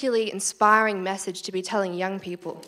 particularly inspiring message to be telling young people.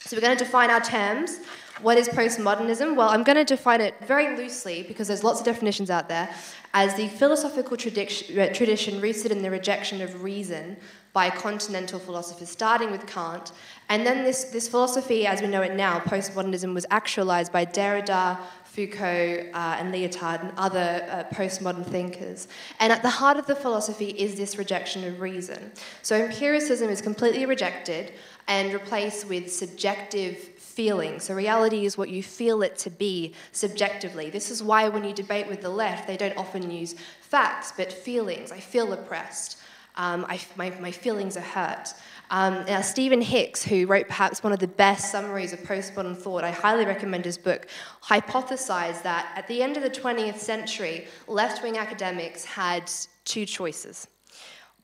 So we're going to define our terms. What is postmodernism? Well, I'm going to define it very loosely because there's lots of definitions out there as the philosophical tradition rooted in the rejection of reason by continental philosophers, starting with Kant. And then this philosophy, as we know it now, postmodernism, was actualized by Derrida, Foucault, and Lyotard, and other postmodern thinkers. And at the heart of the philosophy is this rejection of reason. So empiricism is completely rejected and replaced with subjective feeling. So reality is what you feel it to be subjectively. This is why when you debate with the left, they don't often use facts, but feelings. I feel oppressed. My feelings are hurt. Now, Stephen Hicks, who wrote perhaps one of the best summaries of postmodern thought, I highly recommend his book, hypothesized that at the end of the 20th century, left-wing academics had two choices.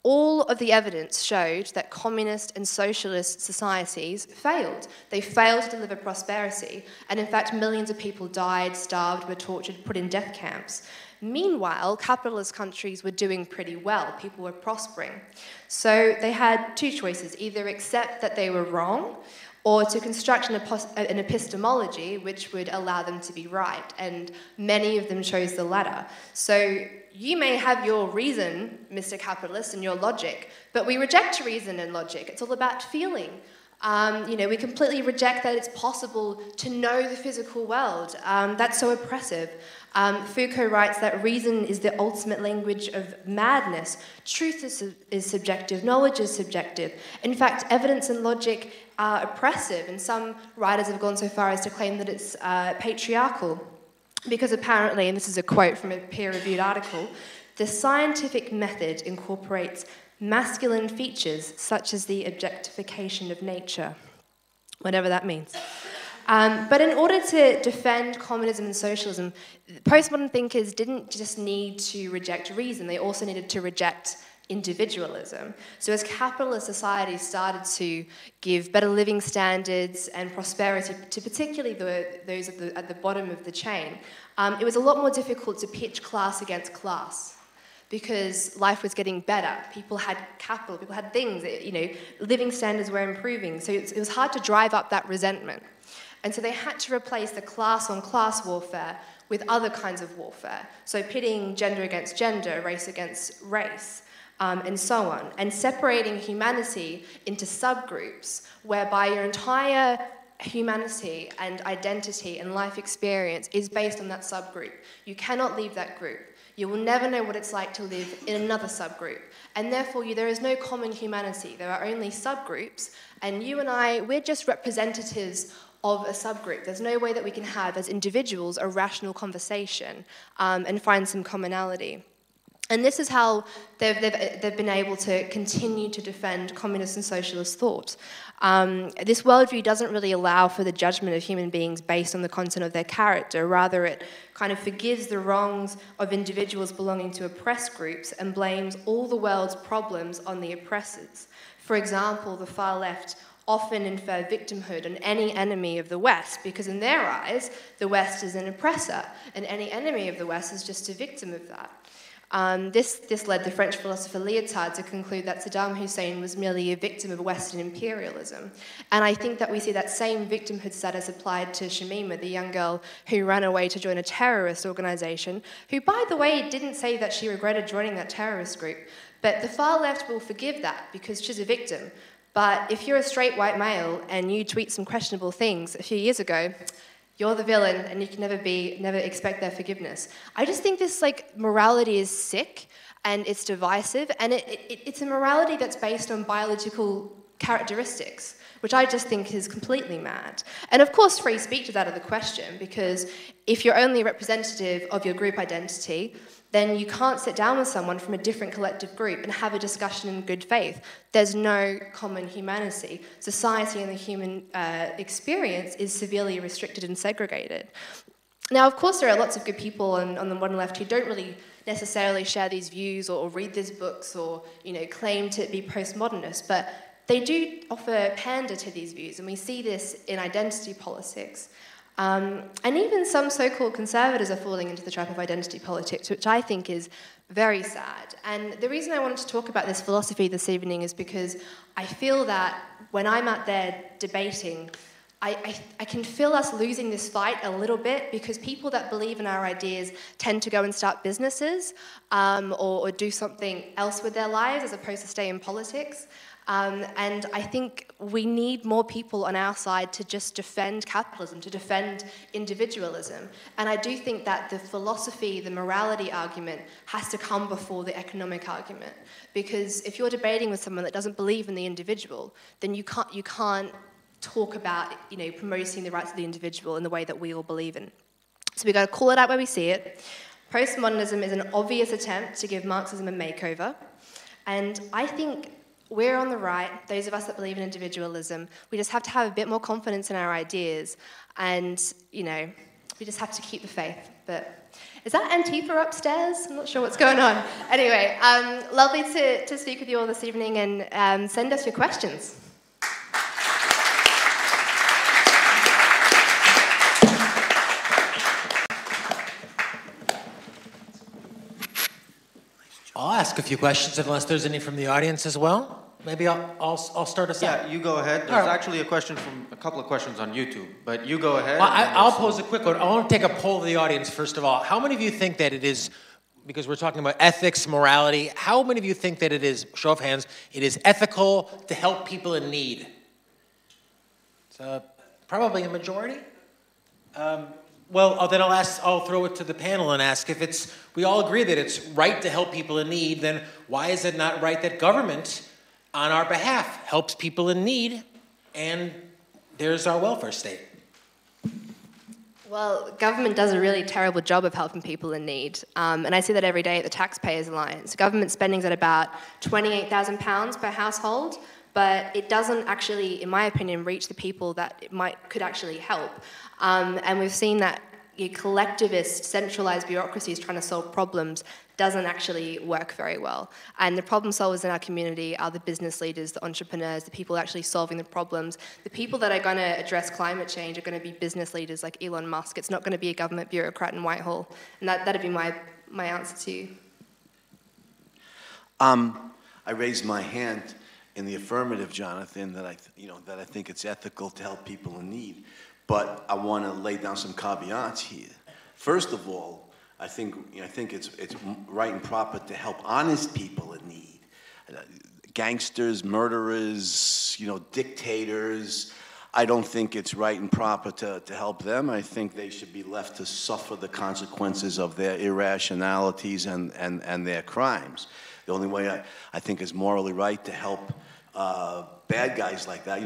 All of the evidence showed that communist and socialist societies failed. They failed to deliver prosperity, and in fact, millions of people died, starved, were tortured, put in death camps. Meanwhile, capitalist countries were doing pretty well. People were prospering. So they had two choices, either accept that they were wrong or to construct an epistemology which would allow them to be right. And many of them chose the latter. So you may have your reason, Mr. Capitalist, and your logic, but we reject reason and logic. It's all about feeling. We completely reject that it's possible to know the physical world. That's so oppressive. Foucault writes that reason is the ultimate language of madness. Truth is subjective, knowledge is subjective. In fact, evidence and logic are oppressive, and some writers have gone so far as to claim that it's patriarchal. Because apparently, and this is a quote from a peer-reviewed article, the scientific method incorporates masculine features such as the objectification of nature, whatever that means. But in order to defend communism and socialism, postmodern thinkers didn't just need to reject reason, they also needed to reject individualism. So as capitalist societies started to give better living standards and prosperity to particularly those at the bottom of the chain, it was a lot more difficult to pitch class against class because life was getting better. People had capital, people had things, living standards were improving. So it was hard to drive up that resentment. And so they had to replace the class-on-class warfare with other kinds of warfare. So pitting gender against gender, race against race, and so on. And separating humanity into subgroups, whereby your entire humanity and identity and life experience is based on that subgroup. You cannot leave that group. You will never know what it's like to live in another subgroup. And therefore, there is no common humanity. There are only subgroups, and you and I, we're just representatives of a subgroup. There's no way that we can have, as individuals, a rational conversation and find some commonality. And this is how they've been able to continue to defend communist and socialist thought. This worldview doesn't really allow for the judgment of human beings based on the content of their character. Rather, it kind of forgives the wrongs of individuals belonging to oppressed groups and blames all the world's problems on the oppressors. For example, the far left often infer victimhood on any enemy of the West, because in their eyes, the West is an oppressor, and any enemy of the West is just a victim of that. This led the French philosopher Lyotard to conclude that Saddam Hussein was merely a victim of Western imperialism. And I think that we see that same victimhood status applied to Shamima, the young girl who ran away to join a terrorist organization, who, by the way, didn't say that she regretted joining that terrorist group. But the far left will forgive that because she's a victim. But if you're a straight white male and you tweet some questionable things a few years ago, you're the villain and you can never expect their forgiveness. I just think this morality is sick and it's divisive, and it's a morality that's based on biological characteristics, which I just think is completely mad. And of course free speech is out of the question, because if you're only representative of your group identity, then you can't sit down with someone from a different collective group and have a discussion in good faith. There's no common humanity. Society and the human experience is severely restricted and segregated. Now, of course, there are lots of good people on the modern left who don't really necessarily share these views or read these books or claim to be postmodernist, but they do offer pander to these views, and we see this in identity politics. And even some so-called conservatives are falling into the trap of identity politics, which I think is very sad. And the reason I wanted to talk about this philosophy this evening is because I feel that when I'm out there debating, I can feel us losing this fight a little bit, because people that believe in our ideas tend to go and start businesses or do something else with their lives as opposed to stay in politics. And I think we need more people on our side to just defend capitalism, to defend individualism. And I do think that the philosophy, the morality argument has to come before the economic argument. Because if you're debating with someone that doesn't believe in the individual, then you can't talk about, promoting the rights of the individual in the way that we all believe in. So we've got to call it out where we see it. Postmodernism is an obvious attempt to give Marxism a makeover. And I think we're on the right, those of us that believe in individualism, we just have to have a bit more confidence in our ideas. And, we just have to keep the faith. But is that Antifa upstairs? I'm not sure what's going on. Anyway, lovely to speak with you all this evening, and send us your questions. I'll ask a few questions unless there's any from the audience as well. Maybe I'll start us out. Yeah, you go ahead. There's actually a couple of questions on YouTube, but you go ahead. I'll pose a quick one. I want to take a poll of the audience first of all. How many of you think that it is, because we're talking about ethics, morality, how many of you think that it is, show of hands, it is ethical to help people in need? It's probably a majority. Well, then I'll throw it to the panel and ask if we all agree that it's right to help people in need, then why is it not right that government, on our behalf, helps people in need, and there's our welfare state? Well, government does a really terrible job of helping people in need, and I see that every day at the Taxpayers Alliance. Government spending is at about £28,000 per household, but it doesn't actually, in my opinion, reach the people that it could actually help. And we've seen that collectivist, centralized bureaucracies trying to solve problems doesn't actually work very well. And the problem solvers in our community are the business leaders, the entrepreneurs, the people actually solving the problems. The people that are going to address climate change are going to be business leaders like Elon Musk. It's not going to be a government bureaucrat in Whitehall. And that'd be my answer to you. I raised my hand in the affirmative, Jonathan, that I think it's ethical to help people in need. But I want to lay down some caveats here. First of all, I think it's right and proper to help honest people in need. Gangsters, murderers, dictators. I don't think it's right and proper to help them. I think they should be left to suffer the consequences of their irrationalities and their crimes. The only way I think is morally right to help bad guys like that,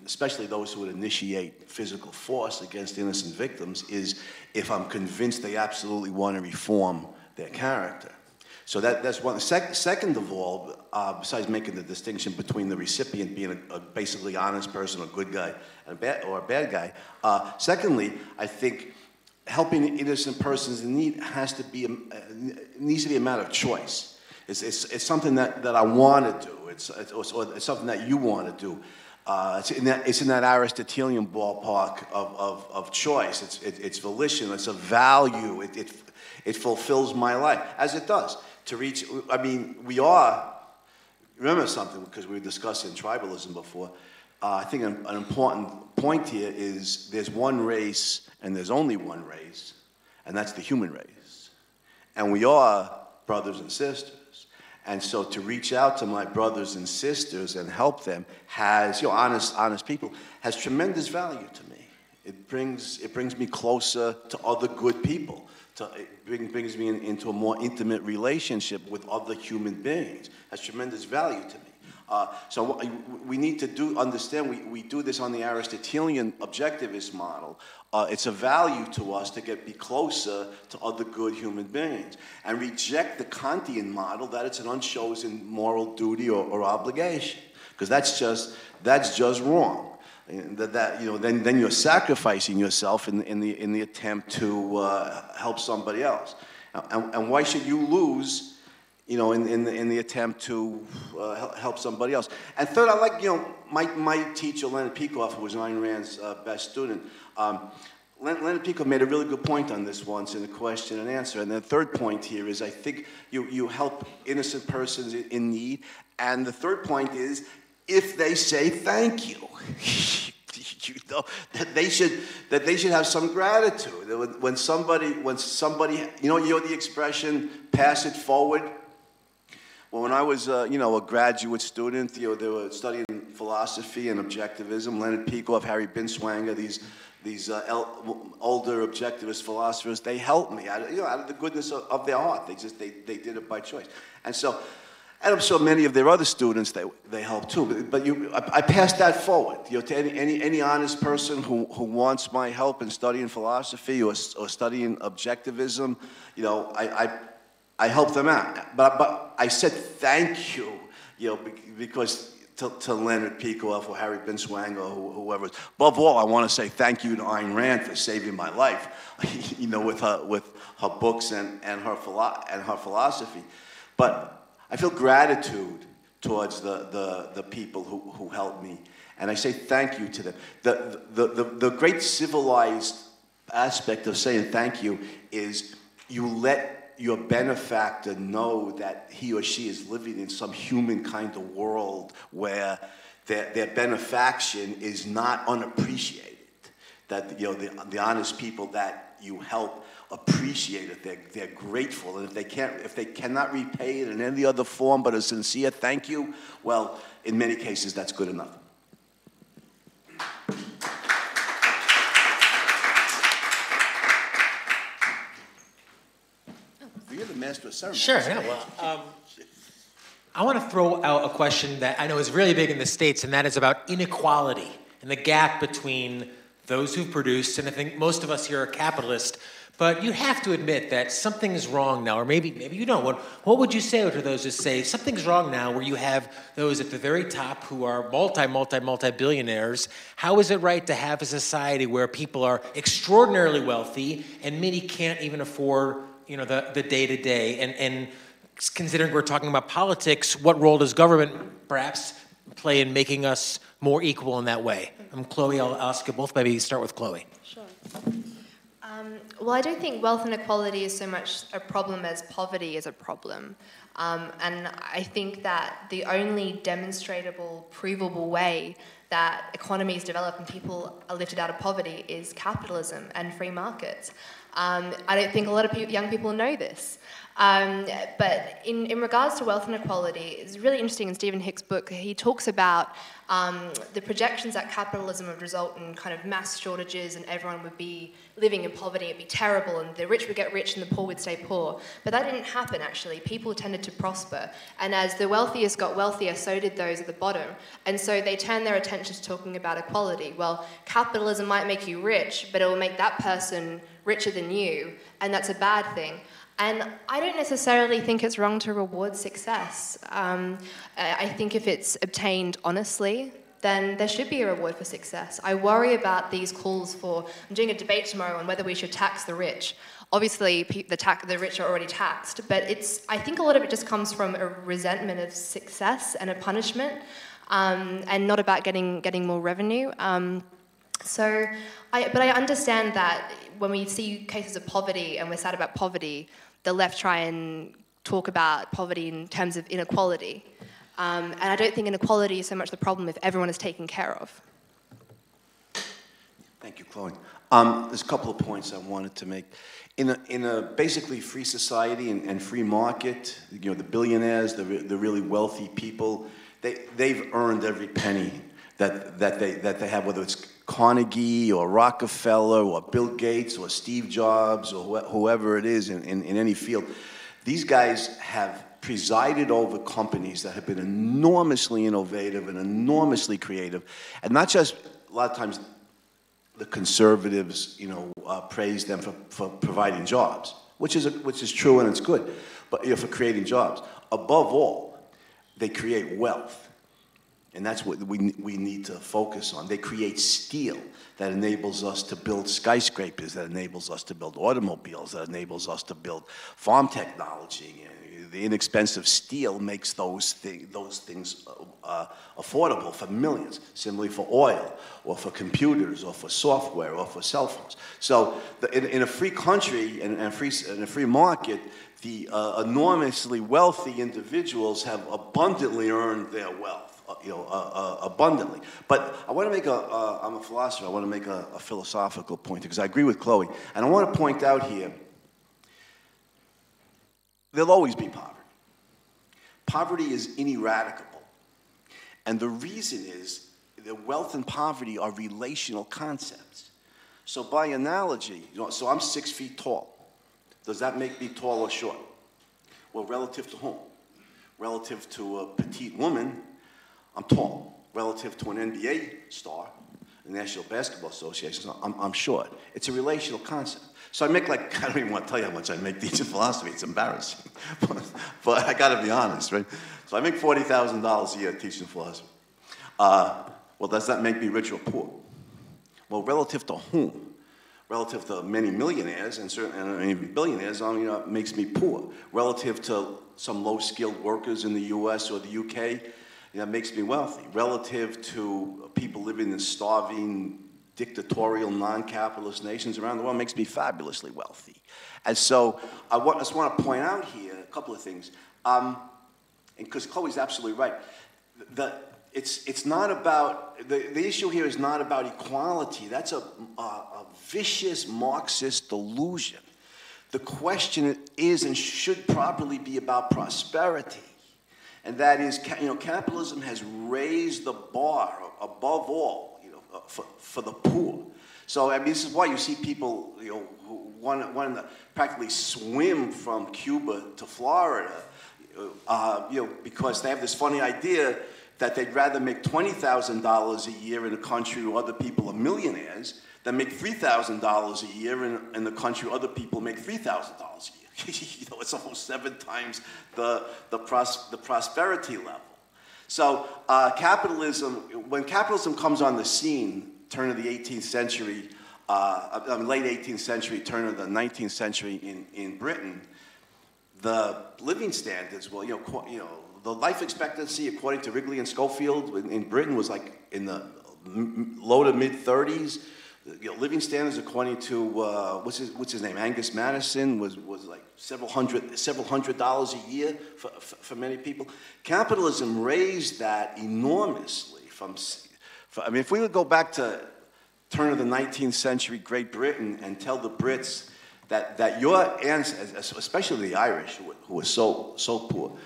especially those who would initiate physical force against innocent victims, is if I'm convinced they absolutely want to reform their character. So that's one. Second of all, besides making the distinction between the recipient being a basically honest person, a good guy, or a bad guy, secondly, I think helping innocent persons in need needs to be a matter of choice. It's something that I want to do. It's something that you want to do. It's in that Aristotelian ballpark of choice. It's volition. It's a value. It fulfills my life, as it does. To reach, remember something, because we were discussing tribalism before. I think an important point here is there's one race and there's only one race, and that's the human race. And we are brothers and sisters. And so to reach out to my brothers and sisters and help them honest people, has tremendous value to me. It brings me closer to other good people. It brings me into a more intimate relationship with other human beings. It has tremendous value to me. So we need to understand we do this on the Aristotelian objectivist model. It's a value to us to be closer to other good human beings, and reject the Kantian model that it's an unchosen moral duty or obligation, because that's just wrong. Then you're sacrificing yourself in the attempt to help somebody else, and why should you lose? In the attempt to help somebody else. And third, I like, my teacher, Leonard Peikoff, who was Ayn Rand's best student, Leonard Pico made a really good point on this once in a question and answer. And the third point here is I think you help innocent persons in need. And the third point is if they say thank you. You know, that they should have some gratitude. When somebody, you know the expression, pass it forward? Well, when I was, a graduate student, they were studying philosophy and objectivism. Leonard Peikoff, Harry Binswanger, these older objectivist philosophers, they helped me out of the goodness of their heart. They did it by choice. And so, and I'm sure many of their other students, they helped too. But I passed that forward. To any honest person who wants my help in studying philosophy or studying objectivism, I help them out. But I said thank you, because to Leonard Peikoff or Harry Binswanger or whoever. Above all, I want to say thank you to Ayn Rand for saving my life, with her books and her philosophy. But I feel gratitude towards the people who helped me, and I say thank you to them. The great civilized aspect of saying thank you is you let your benefactor know that he or she is living in some human kind of world where their benefaction is not unappreciated. That the honest people that you help appreciate it. They're grateful, and if they cannot repay it in any other form but a sincere thank you, well, in many cases that's good enough. You're the master of ceremonies. Sure, yeah, well, I want to throw out a question that I know is really big in the States, and that is about inequality and the gap between those who produce, and I think most of us here are capitalists, but you have to admit that something's wrong now, or maybe you don't. What would you say to those who say something's wrong now where you have those at the very top who are multi-billionaires? How is it right to have a society where people are extraordinarily wealthy and many can't even afford the day-to-day, and considering we're talking about politics, what role does government perhaps play in making us more equal in that way? Chloe, I'll ask you both. Maybe start with Chloe. Sure. Well, I don't think wealth inequality is so much a problem as poverty is a problem. And I think that the only demonstrable, provable way that economies develop and people are lifted out of poverty is capitalism and free markets. I don't think a lot of young people know this. But in regards to wealth inequality, it's really interesting in Stephen Hicks' book. He talks about the projections that capitalism would result in kind of mass shortages and everyone would be living in poverty. It'd be terrible, and the rich would get rich and the poor would stay poor. But that didn't happen, actually. People tended to prosper. And as the wealthiest got wealthier, so did those at the bottom. And so they turned their attention to talking about equality. Well, capitalism might make you rich, but it will make that person richer than you, and that's a bad thing. And I don't necessarily think it's wrong to reward success. I think if it's obtained honestly, then there should be a reward for success. I worry about these calls for, I'm doing a debate tomorrow on whether we should tax the rich. Obviously, the rich are already taxed, but I think a lot of it just comes from a resentment of success and a punishment, and not about getting more revenue. But I understand that when we see cases of poverty and we're sad about poverty, the left try and talk about poverty in terms of inequality. And I don't think inequality is so much the problem if everyone is taken care of. Thank you, Chloe. There's a couple of points I wanted to make. In a basically free society and free market, the billionaires, the really wealthy people, they've earned every penny that they have, whether it's Carnegie or Rockefeller or Bill Gates or Steve Jobs or whoever it is in any field. These guys have presided over companies that have been enormously innovative and enormously creative, and not just a lot of times the conservatives, praise them for providing jobs, which is true and it's good, but for creating jobs. Above all, they create wealth. And that's what we need to focus on. They create steel that enables us to build skyscrapers, that enables us to build automobiles, that enables us to build farm technology. The inexpensive steel makes those things affordable for millions, similarly for oil, or for computers, or for software, or for cell phones. So in a free country, in a free market, the enormously wealthy individuals have abundantly earned their wealth. Abundantly. But I want to make I'm a philosopher, I want to make a philosophical point, because I agree with Chloe. And I want to point out here, there'll always be poverty. Poverty is ineradicable. And the reason is that wealth and poverty are relational concepts. So by analogy, so I'm 6 feet tall. Does that make me tall or short? Well, relative to whom? Relative to a petite woman, I'm tall. Relative to an NBA star, the National Basketball Association, I'm short. It's a relational concept. So I make I don't even want to tell you how much I make teaching philosophy. It's embarrassing. But I got to be honest, right? So I make $40,000 a year teaching philosophy. Well, does that make me rich or poor? Well, relative to whom? Relative to many millionaires and certainly billionaires, it makes me poor. Relative to some low-skilled workers in the U.S. or the U.K., that makes me wealthy. Relative to people living in starving, dictatorial, non-capitalist nations around the world, makes me fabulously wealthy. And so I just want to point out here a couple of things. Because Chloe's absolutely right. It's not about, the issue here is not about equality. That's a vicious Marxist delusion. The question is and should properly be about prosperity. And that is, capitalism has raised the bar above all, for the poor. So I mean, this is why you see people, who want to practically swim from Cuba to Florida, because they have this funny idea that they'd rather make $20,000 a year in a country where other people are millionaires than make $3,000 a year in the country where other people make $3,000 a year. It's almost 7 times the prosperity level. So capitalism, when capitalism comes on the scene, turn of the 18th century, late 18th century, turn of the 19th century in Britain, the living standards, the life expectancy, according to Wrigley and Schofield, in Britain was like in the low to mid 30s. Living standards, according to what's his name, Angus Madison, was like several hundred dollars a year for many people. Capitalism raised that enormously. If we would go back to turn of the 19th century Great Britain and tell the Brits that your ancestors, especially the Irish, who were so poor,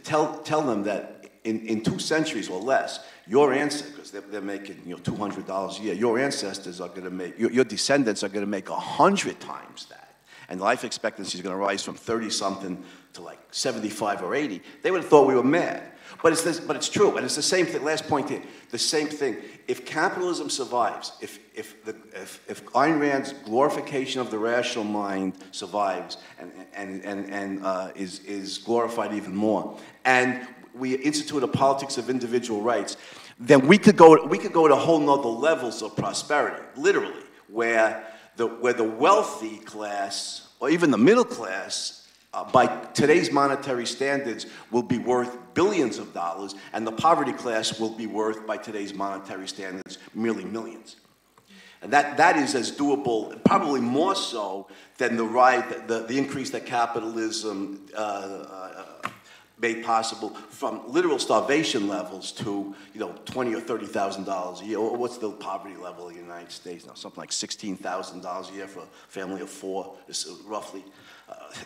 tell them that in 2 centuries or less, your ancestors, because they're making $200 a year, your ancestors are going to make, your descendants are going to make 100 times that, and life expectancy is going to rise from 30-something to like 75 or 80. They would have thought we were mad, but it's true, and it's the same thing. Last point here, the same thing. If capitalism survives, if Ayn Rand's glorification of the rational mind survives and is glorified even more, and we institute a politics of individual rights, then we could go to whole nother levels of prosperity, literally, where the wealthy class, or even the middle class, by today's monetary standards, will be worth billions of dollars, and the poverty class will be worth, by today's monetary standards, merely millions. And that is as doable, probably more so than the increase that capitalism made possible from literal starvation levels to $20,000 or $30,000 a year. Or what's the poverty level in the United States now? Something like $16,000 a year for a family of 4, roughly.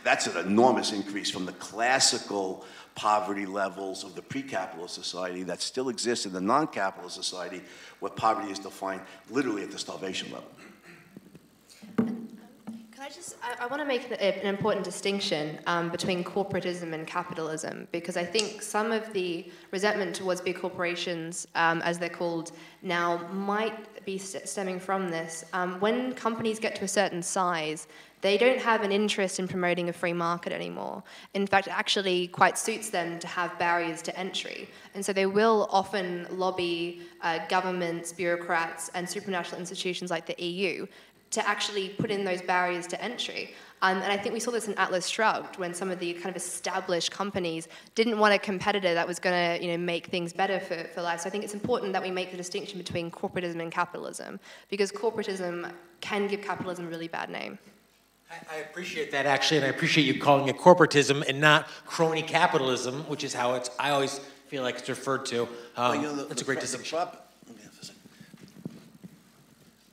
That's an enormous increase from the classical poverty levels of the pre-capitalist society that still exists in the non-capitalist society, where poverty is defined literally at the starvation level. Can I want to make an important distinction between corporatism and capitalism, because I think some of the resentment towards big corporations, as they're called now, might be stemming from this. When companies get to a certain size, they don't have an interest in promoting a free market anymore. In fact, it actually quite suits them to have barriers to entry. And so they will often lobby governments, bureaucrats, and supranational institutions like the EU to actually put in those barriers to entry. And I think we saw this in Atlas Shrugged, when some of the kind of established companies didn't want a competitor that was going to, make things better for life. So I think it's important that we make the distinction between corporatism and capitalism, because corporatism can give capitalism a really bad name. I appreciate that, actually, and I appreciate you calling it corporatism and not crony capitalism, which is how I always feel like it's referred to. That's a great distinction.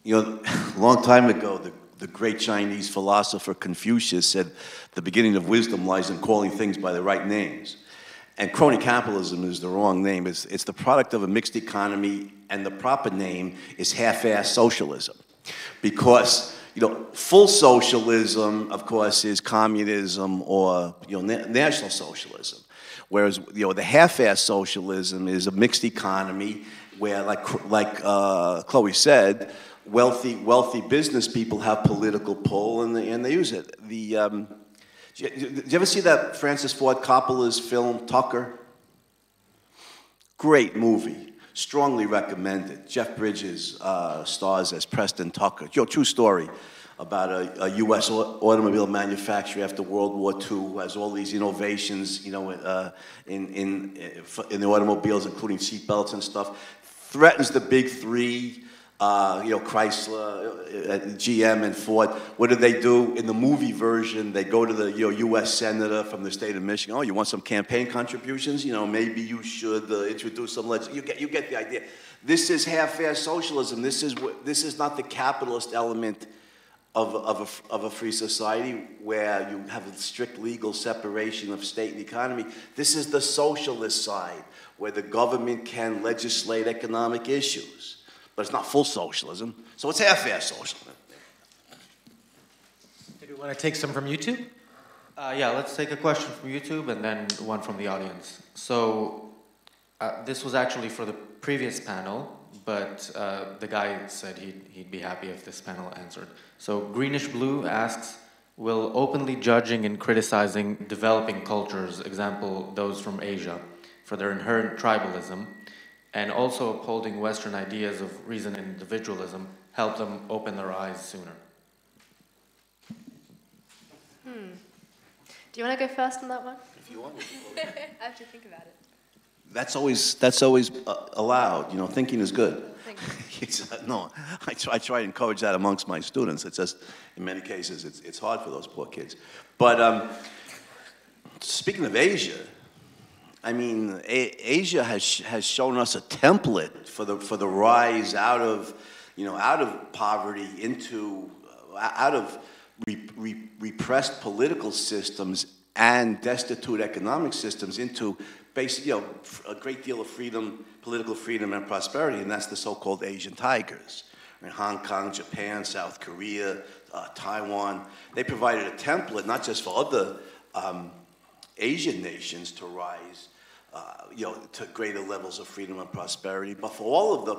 A long time ago, the great Chinese philosopher Confucius said, the beginning of wisdom lies in calling things by the right names. And crony capitalism is the wrong name. It's the product of a mixed economy, and the proper name is half-ass socialism. Because, full socialism, of course, is communism or, national socialism. Whereas, the half-ass socialism is a mixed economy where, like Chloe said, wealthy business people have political pull, and they use it. Did you ever see that Francis Ford Coppola's film Tucker? Great movie, strongly recommended. Jeff Bridges stars as Preston Tucker. True story about a U.S. automobile manufacturer after World War II who has all these innovations, in the automobiles, including seatbelts and stuff. Threatens the big three. Chrysler, GM, and Ford. What do? In the movie version, they go to the U.S. Senator from the state of Michigan. Oh, you want some campaign contributions? Maybe you should introduce some legislation. You get the idea. This is half-ass socialism. This is not the capitalist element of a free society where you have a strict legal separation of state and economy. This is the socialist side, where the government can legislate economic issues. But it's not full socialism, so it's half-ass socialism. Do you want to take some from YouTube? Yeah, let's take a question from YouTube and then one from the audience. So this was actually for the previous panel, but the guy said he'd be happy if this panel answered. So Greenish Blue asks, will openly judging and criticizing developing cultures, example those from Asia, for their inherent tribalism, and also upholding Western ideas of reason and individualism, help them open their eyes sooner? Do you want to go first on that one? If you want. I have to think about it. That's always allowed. Thinking is good. No, I try to encourage that amongst my students. It's just, in many cases, it's hard for those poor kids. But speaking of Asia, Asia has shown us a template for the rise out of poverty into out of repressed political systems and destitute economic systems into basic, a great deal of freedom, political freedom and prosperity, and that's the so-called Asian tigers. Hong Kong, Japan, South Korea, Taiwan, they provided a template not just for other Asian nations to rise, to greater levels of freedom and prosperity, but for all of the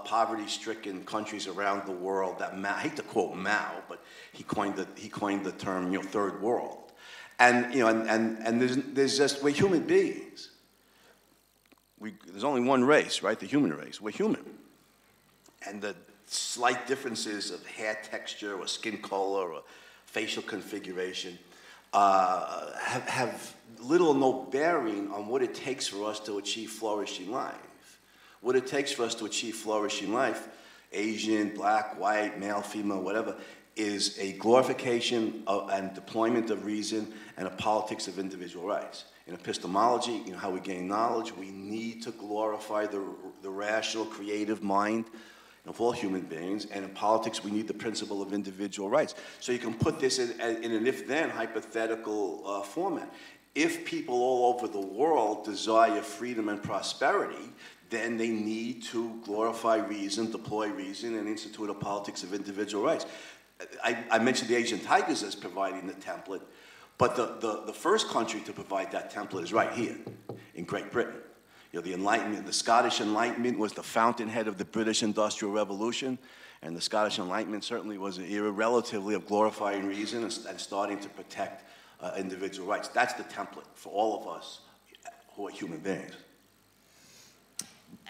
poverty-stricken countries around the world that I hate to quote Mao, but he coined the term, third world, and there's just, we're human beings. There's only one race, right? The human race. We're human, and the slight differences of hair texture or skin color or facial configuration have little or no bearing on what it takes for us to achieve flourishing life. What it takes for us to achieve flourishing life, Asian, black, white, male, female, whatever, is a glorification and deployment of reason and a politics of individual rights. In epistemology, how we gain knowledge, we need to glorify the rational, creative mind of all human beings, and in politics, we need the principle of individual rights. So you can put this in an if-then hypothetical format. If people all over the world desire freedom and prosperity, then they need to glorify reason, deploy reason, and institute a politics of individual rights. I mentioned the Asian tigers as providing the template, but the first country to provide that template is right here in Great Britain. You know, the Enlightenment, the Scottish Enlightenment was the fountainhead of the British Industrial Revolution, and the Scottish Enlightenment certainly was an era relatively of glorifying reason and starting to protect individual rights. That's the template for all of us who are human beings.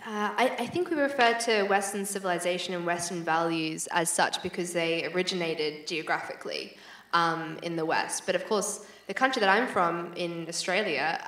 I think we refer to Western civilization and Western values as such because they originated geographically in the West. But of course, the country that I'm from in Australia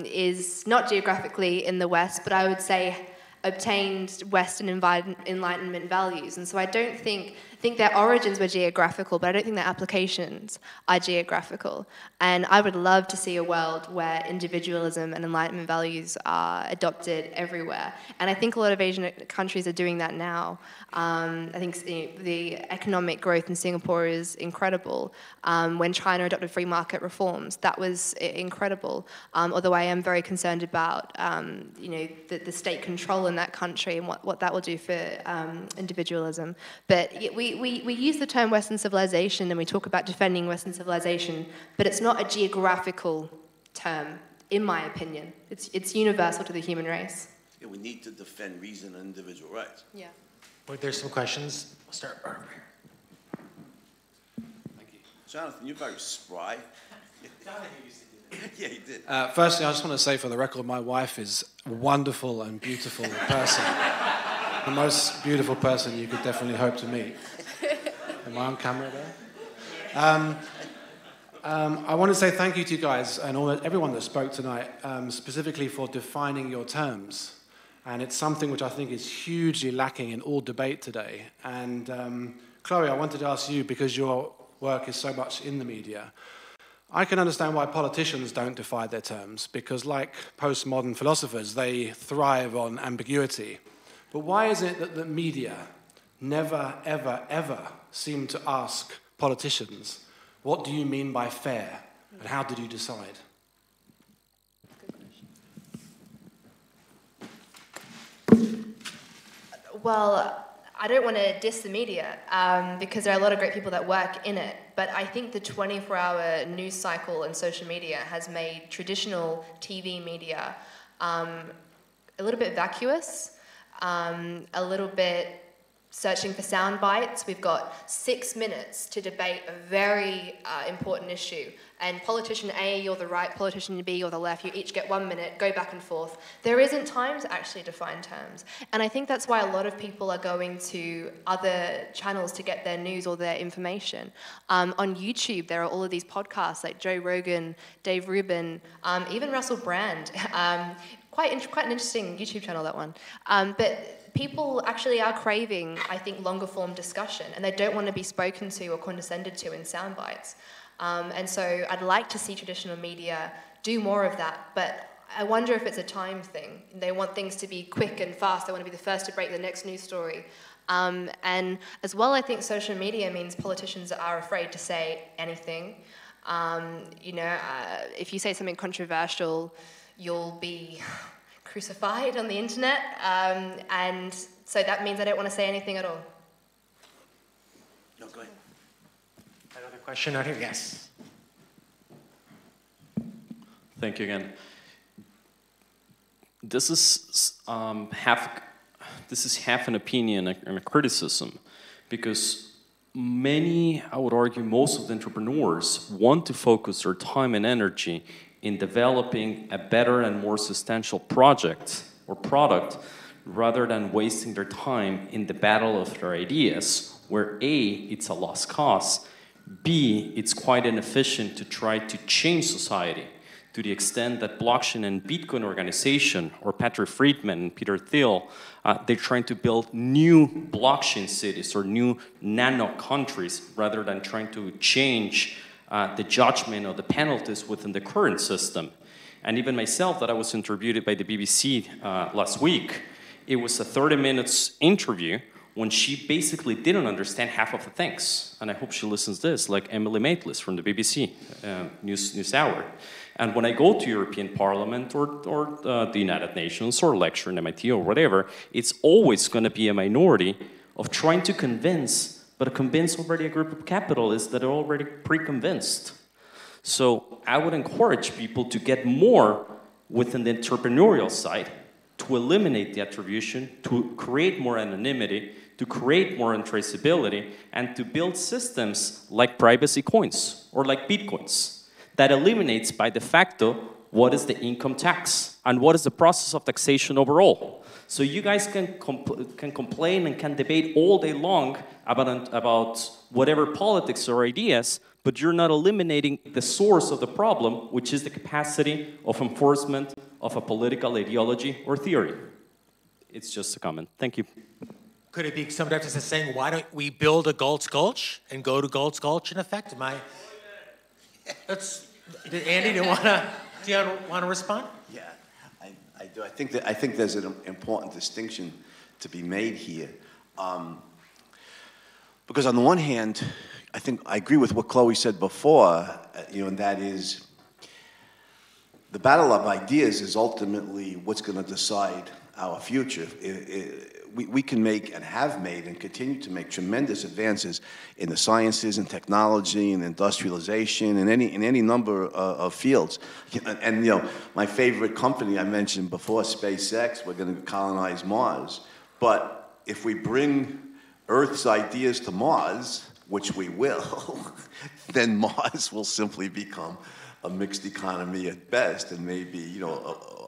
is not geographically in the West, but I would say obtained Western Enlightenment values. And so I don't think their origins were geographical, but I don't think their applications are geographical. And I would love to see a world where individualism and Enlightenment values are adopted everywhere. And I think a lot of Asian countries are doing that now. I think the economic growth in Singapore is incredible. When China adopted free market reforms, that was incredible. Although I am very concerned about the state control in that country and what that will do for individualism. But we use the term Western civilization and we talk about defending Western civilization, but it's not a geographical term, in my opinion. It's universal to the human race. Yeah, we need to defend reason and individual rights. Yeah. Well, there's some questions. We'll start over here. Thank you. Jonathan, you're very spry. Jonathan used to do that. Yeah, he did. Firstly, I just want to say for the record, my wife is a wonderful and beautiful person. The most beautiful person you could definitely hope to meet. Am I on camera there? I want to say thank you to you guys and everyone that spoke tonight, specifically for defining your terms. And it's something which I think is hugely lacking in all debate today. And Chloe, I wanted to ask you, because your work is so much in the media, I can understand why politicians don't define their terms, because like postmodern philosophers, they thrive on ambiguity. But why is it that the media never, ever, ever seem to ask politicians, what do you mean by fair, and how did you decide? Well, I don't want to diss the media because there are a lot of great people that work in it, but I think the 24-hour news cycle and social media has made traditional TV media a little bit vacuous, a little bit searching for sound bites. We've got 6 minutes to debate a very important issue. And politician A, you're the right, politician B, you're the left. You each get 1 minute, go back and forth. There isn't time to actually define terms. And I think that's why a lot of people are going to other channels to get their news or their information. On YouTube, there are all of these podcasts like Joe Rogan, Dave Rubin, even Russell Brand. Quite an interesting YouTube channel, that one. But people actually are craving, I think, longer form discussion, and they don't want to be spoken to or condescended to in sound bites. And so I'd like to see traditional media do more of that, but I wonder if it's a time thing. They want things to be quick and fast. They want to be the first to break the next news story. And as well, I think social media means politicians are afraid to say anything. If you say something controversial, you'll be crucified on the internet, and so that means I don't want to say anything at all. No, go ahead. Another question out here? Yes. Thank you again. This is half an opinion and a criticism, because many, I would argue, most of the entrepreneurs want to focus their time and energy in developing a better and more substantial project or product, rather than wasting their time in the battle of their ideas, where A, it's a lost cause, B, it's quite inefficient to try to change society, to the extent that blockchain and Bitcoin organization, or Patrick Friedman and Peter Thiel, they're trying to build new blockchain cities or new nano countries, rather than trying to change the judgment or the penalties within the current system. And even myself, that I was interviewed by the BBC last week, it was a 30 minutes interview when she basically didn't understand half of the things. And I hope she listens to this, like Emily Maitlis from the BBC News Hour. And when I go to European Parliament or the United Nations or lecture in MIT or whatever, it's always going to be a minority of trying to convince, but convince already a group of capitalists that are already pre-convinced. So I would encourage people to get more within the entrepreneurial side, to eliminate the attribution, to create more anonymity, to create more untraceability, and to build systems like privacy coins or like Bitcoins that eliminates by de facto what is the income tax and what is the process of taxation overall. So you guys can complain and can debate all day long about whatever politics or ideas, but you're not eliminating the source of the problem, which is the capacity of enforcement of a political ideology or theory. It's just a comment. Thank you. Could it be somebody just saying, why don't we build a Galt's Gulch and go to Galt's Gulch in effect? Andy, do you want to respond? Yeah, I do. I think there's an important distinction to be made here, because on the one hand, I think I agree with what Chloe said before, and that is the battle of ideas is ultimately what's going to decide our future. We can make and have made and continue to make tremendous advances in the sciences and technology and industrialization and any number of fields. And my favorite company I mentioned before, SpaceX, we're going to colonize Mars. But if we bring Earth's ideas to Mars, which we will, then Mars will simply become a mixed economy at best, and maybe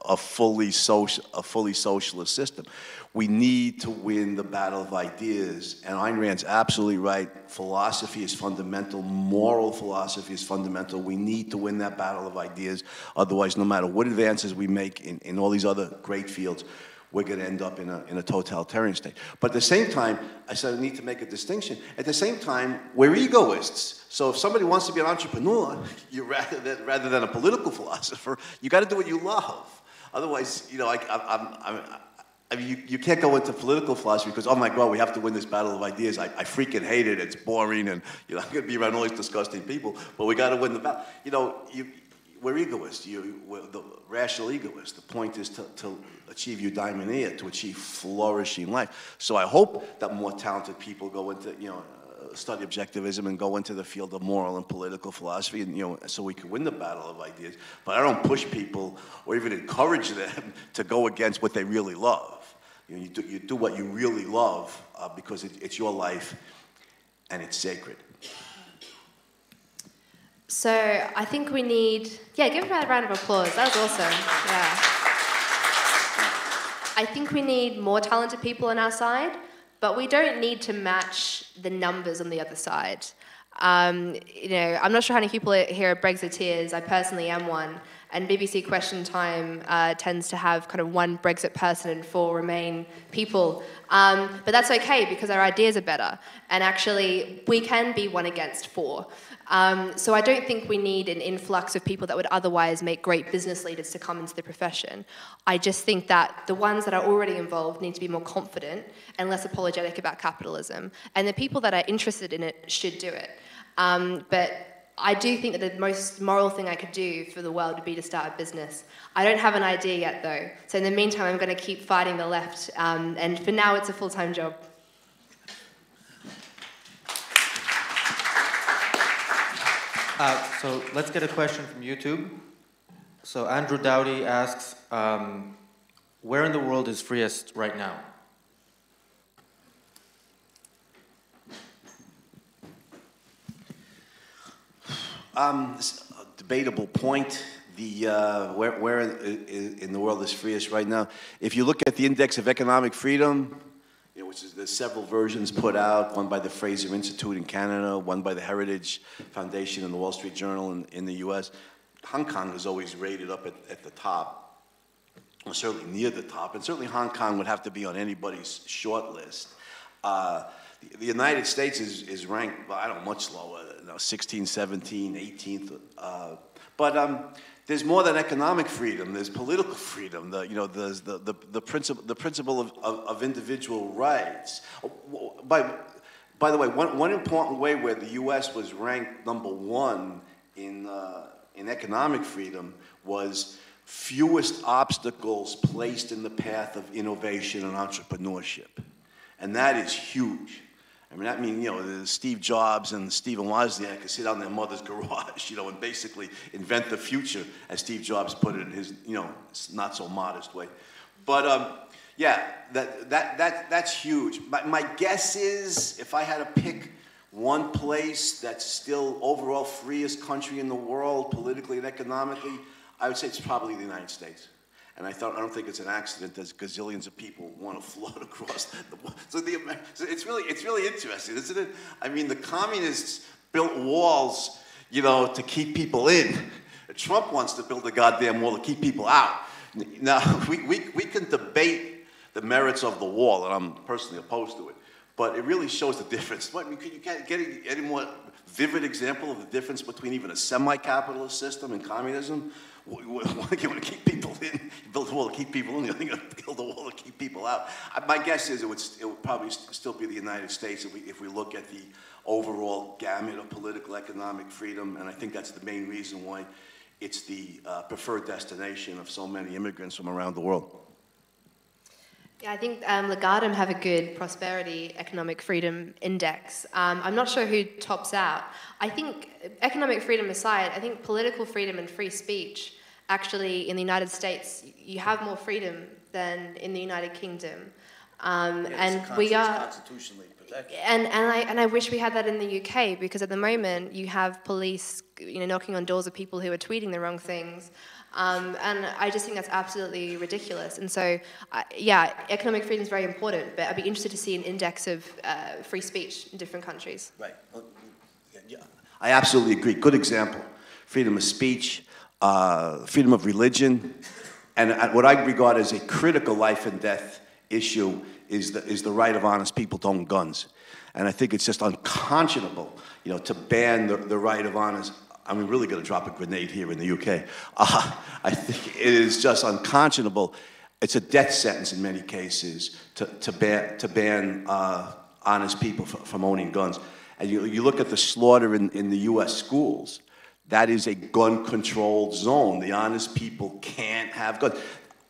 a fully socialist system. We need to win the battle of ideas, and Ayn Rand's absolutely right. Philosophy is fundamental. Moral philosophy is fundamental. We need to win that battle of ideas. Otherwise, no matter what advances we make in all these other great fields, we're going to end up in a totalitarian state. But at the same time, I said I need to make a distinction. At the same time, we're egoists. So if somebody wants to be an entrepreneur, rather than a political philosopher, you got to do what you love. Otherwise, I mean, you can't go into political philosophy because, oh my God, we have to win this battle of ideas. I freaking hate it. It's boring, and I'm going to be around all these disgusting people. But we got to win the battle. We're egoists. We're the rational egoists. The point is to achieve eudaimonia, to achieve flourishing life. So I hope that more talented people go into study objectivism and go into the field of moral and political philosophy, and so we can win the battle of ideas. But I don't push people or even encourage them to go against what they really love. You do what you really love because it's your life and it's sacred. So I think we need, give him a round of applause. That was awesome. Yeah. I think we need more talented people on our side, but we don't need to match the numbers on the other side. I'm not sure how many people here are Brexiteers. I personally am one. And BBC Question Time tends to have kind of one Brexit person and 4 Remain people. But that's okay because our ideas are better. And actually, we can be 1 against 4. So I don't think we need an influx of people that would otherwise make great business leaders to come into the profession. I just think that the ones that are already involved need to be more confident and less apologetic about capitalism. And the people that are interested in it should do it. But I do think that the most moral thing I could do for the world would be to start a business. I don't have an idea yet, though. So in the meantime, I'm going to keep fighting the left. And for now, it's a full-time job. So let's get a question from YouTube. So Andrew Dowdy asks, where in the world is freest right now? It's a debatable point. Where in the world is freest right now? If you look at the Index of Economic Freedom, there's several versions put out, one by the Fraser Institute in Canada, one by the Heritage Foundation and the Wall Street Journal in the US. Hong Kong is always rated up at the top, or certainly near the top, and certainly Hong Kong would have to be on anybody's short list. The United States is ranked, much lower, 16, 17, 18th. But there's more than economic freedom. There's political freedom. There's the principle of individual rights. By the way, one important way where the U.S. was ranked #1 in economic freedom was fewest obstacles placed in the path of innovation and entrepreneurship, and that is huge. I mean, that means, you know, Steve Jobs and Stephen Wozniak could sit out in their mother's garage, you know, and basically invent the future, as Steve Jobs put it in his, you know, not so modest way. But yeah, that's huge. My guess is, if I had to pick one place that's still overall freest country in the world, politically and economically, I would say it's probably the United States. And I don't think it's an accident that gazillions of people want to float across the border. So it's really interesting, isn't it? I mean, the communists built walls, you know, to keep people in. Trump wants to build a goddamn wall to keep people out. Now, we can debate the merits of the wall, and I'm personally opposed to it, but it really shows the difference. I mean, could you get any more vivid example of the difference between even a semi-capitalist system and communism? You want to keep people in, you build a wall to keep people in, you're going to build a wall to keep people out. My guess is it would probably still be the United States if we look at the overall gamut of political economic freedom, and I think that's the main reason why it's the preferred destination of so many immigrants from around the world. Yeah, I think Legatum have a good prosperity economic freedom index. I'm not sure who tops out. I think, economic freedom aside, I think political freedom and free speech, actually in the United States, you have more freedom than in the United Kingdom. And we are constitutionally protected. And I wish we had that in the UK, because at the moment you have police, you know, knocking on doors of people who are tweeting the wrong things. And I just think that's absolutely ridiculous. And so, yeah, economic freedom is very important, but I'd be interested to see an index of free speech in different countries. Right. Yeah. I absolutely agree. Good example. Freedom of speech, freedom of religion, and what I regard as a critical life and death issue is the right of honest people to own guns. And I think it's just unconscionable, you know, to ban the right of honest. I'm really going to drop a grenade here in the UK. I think it is just unconscionable. It's a death sentence in many cases to ban honest people from owning guns. And you look at the slaughter in the U.S. schools. That is a gun-controlled zone. The honest people can't have guns.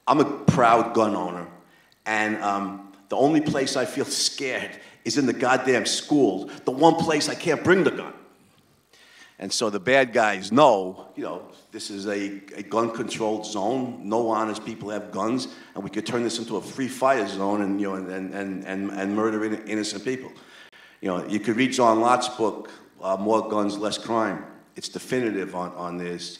I'm a proud gun owner, and the only place I feel scared is in the goddamn schools, the one place I can't bring the gun. And so the bad guys know, you know, this is a gun-controlled zone. No honest people have guns, and we could turn this into a free fire zone, and you know, and murder innocent people. You know, you could read John Lott's book, More Guns, Less Crime. It's definitive on this.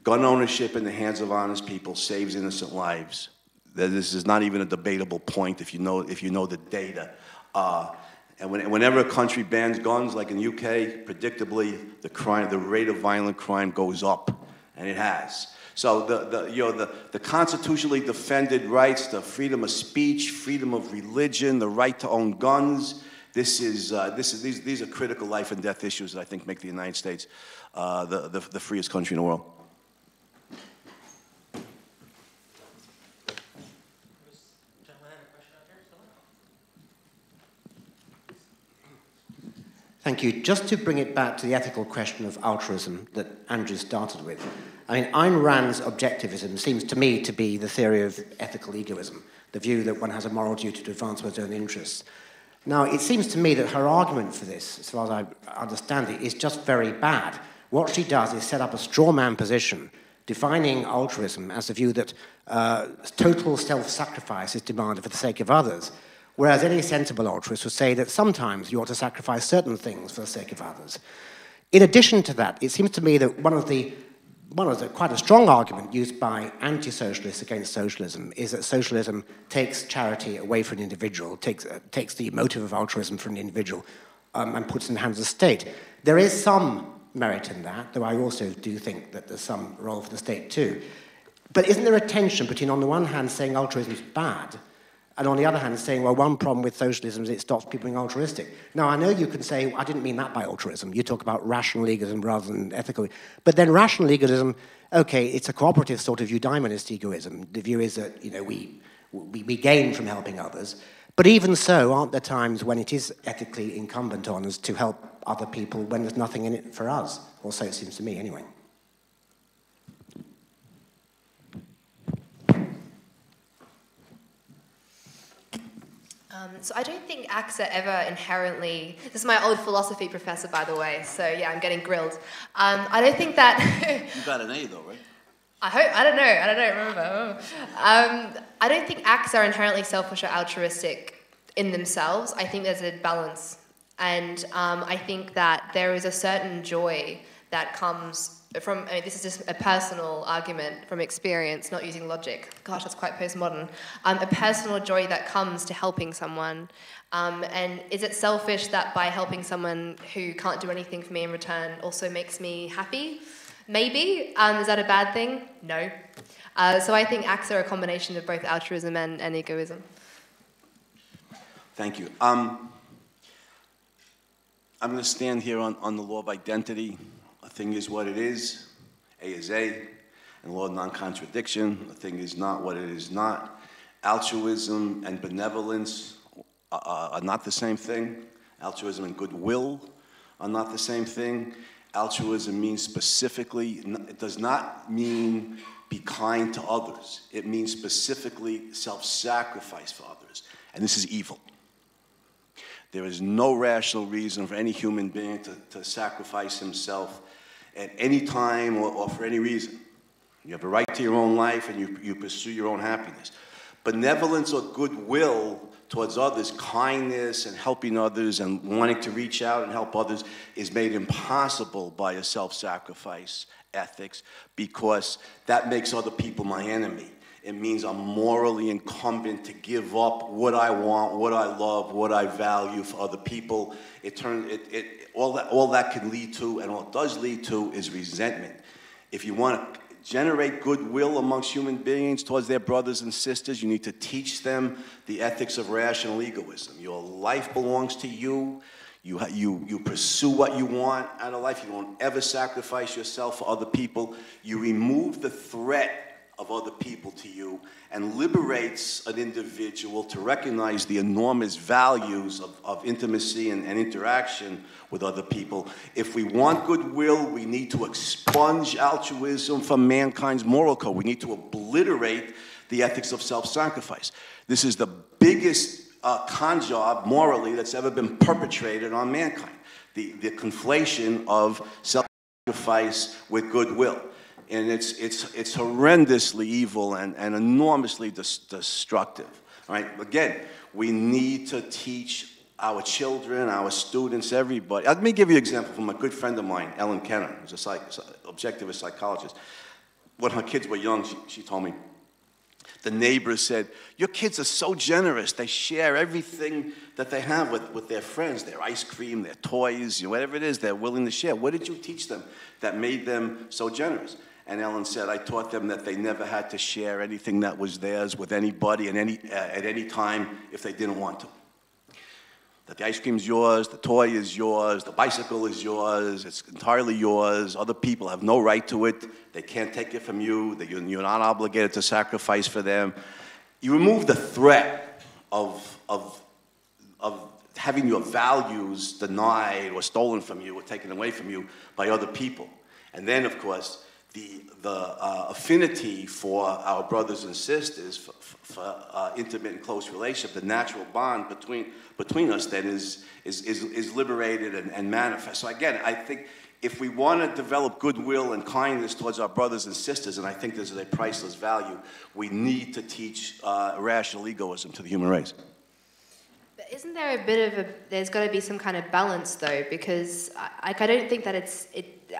Gun ownership in the hands of honest people saves innocent lives. This is not even a debatable point if you know the data. And whenever a country bans guns, like in the UK, predictably the rate of violent crime goes up, and it has. So the constitutionally defended rights, the freedom of speech, freedom of religion, the right to own guns. These are critical life and death issues that I think make the United States the freest country in the world. Thank you. Just to bring it back to the ethical question of altruism that Andrew started with, I mean, Ayn Rand's objectivism seems to me to be the theory of ethical egoism, the view that one has a moral duty to advance one's own interests. Now, it seems to me that her argument for this, as far as I understand it, is just very bad. What she does is set up a straw man position, defining altruism as the view that total self-sacrifice is demanded for the sake of others, whereas any sensible altruist would say that sometimes you ought to sacrifice certain things for the sake of others. In addition to that, it seems to me that one of the quite a strong argument used by anti-socialists against socialism is that socialism takes charity away from the individual, takes the motive of altruism from the individual, and puts it in the hands of the state. There is some merit in that, though I also do think that there's some role for the state too. But isn't there a tension between, on the one hand, saying altruism is bad, and on the other hand, saying, well, one problem with socialism is it stops people being altruistic. Now, I know you can say, well, I didn't mean that by altruism. You talk about rational egoism rather than ethical. But then rational egoism, okay, it's a cooperative sort of eudaemonist egoism. The view is that, you know, we gain from helping others. But even so, aren't there times when it is ethically incumbent on us to help other people when there's nothing in it for us? Or so it seems to me, anyway. So I don't think acts are ever inherently... This is my old philosophy professor, by the way, so yeah, I'm getting grilled. I don't think that... You got an A though, right? I hope, I don't know, remember. I don't think acts are inherently selfish or altruistic in themselves. I think there's a balance. And I think that there is a certain joy that comes from, I mean, this is just a personal argument from experience, not using logic. Gosh, that's quite postmodern. A personal joy that comes to helping someone. And is it selfish that by helping someone who can't do anything for me in return also makes me happy? Maybe. Is that a bad thing? No. So I think acts are a combination of both altruism and egoism. Thank you. I'm going to stand here on the law of identity. A thing is what it is. A is A. And law of non-contradiction. A thing is not what it is not. Altruism and benevolence are not the same thing. Altruism and goodwill are not the same thing. Altruism means specifically, it does not mean be kind to others. It means specifically self-sacrifice for others. And this is evil. There is no rational reason for any human being to sacrifice himself at any time or for any reason. You have a right to your own life and you pursue your own happiness. Benevolence or goodwill towards others, kindness and helping others and wanting to reach out and help others is made impossible by a self-sacrifice ethics because that makes other people my enemy. It means I'm morally incumbent to give up what I want, what I love, what I value for other people. All that can lead to, and all it does lead to, is resentment. If you want to generate goodwill amongst human beings towards their brothers and sisters, you need to teach them the ethics of rational egoism. Your life belongs to you. You pursue what you want out of life. You don't ever sacrifice yourself for other people. You remove the threat of other people to you and liberates an individual to recognize the enormous values of intimacy and interaction with other people. If we want goodwill, we need to expunge altruism from mankind's moral code. We need to obliterate the ethics of self-sacrifice. This is the biggest con job morally that's ever been perpetrated on mankind. The conflation of self-sacrifice with goodwill. And it's horrendously evil and enormously destructive. All right? Again, we need to teach our children, our students, everybody. Let me give you an example from a good friend of mine, Ellen Kenner, who's an objectivist psychologist. When her kids were young, she told me, the neighbors said, your kids are so generous. They share everything that they have with their friends, their ice cream, their toys, whatever it is, they're willing to share. What did you teach them that made them so generous? And Ellen said, I taught them that they never had to share anything that was theirs with anybody at any time if they didn't want to. That the ice cream's yours, the toy is yours, the bicycle is yours, it's entirely yours. Other people have no right to it. They can't take it from you. You're not obligated to sacrifice for them. You remove the threat of having your values denied or stolen from you or taken away from you by other people. And then, of course, the affinity for our brothers and sisters, for intimate and close relationship, the natural bond between us that is liberated and manifest. So again, I think if we want to develop goodwill and kindness towards our brothers and sisters, and I think this is a priceless value, we need to teach rational egoism to the human race. But isn't there a bit of there's got to be some kind of balance though, because I don't think that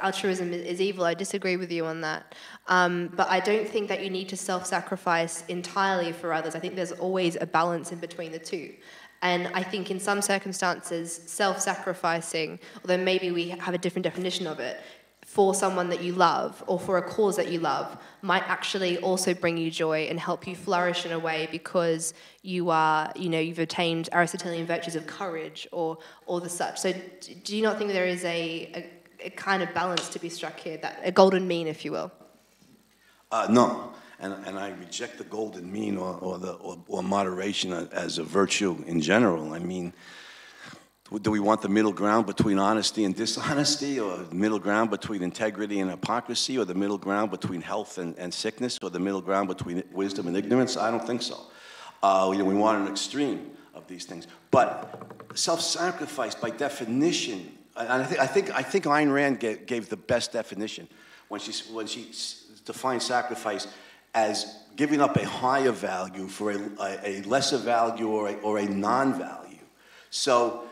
altruism is evil. I disagree with you on that. But I don't think that you need to self-sacrifice entirely for others. I think there's always a balance in between the two. And I think in some circumstances, self-sacrificing, although maybe we have a different definition of it, for someone that you love or for a cause that you love might actually also bring you joy and help you flourish in a way because you've attained Aristotelian virtues of courage or the such. So do you not think there is a kind of balance to be struck here, that a golden mean, if you will? No, and I reject the golden mean or moderation as a virtue in general. I mean, do we want the middle ground between honesty and dishonesty, or the middle ground between integrity and hypocrisy, or the middle ground between health and sickness, or the middle ground between wisdom and ignorance? I don't think so. We want an extreme. of these things. But self-sacrifice, by definition, and I think Ayn Rand gave the best definition when she defined sacrifice as giving up a higher value for a lesser value or a non-value. So,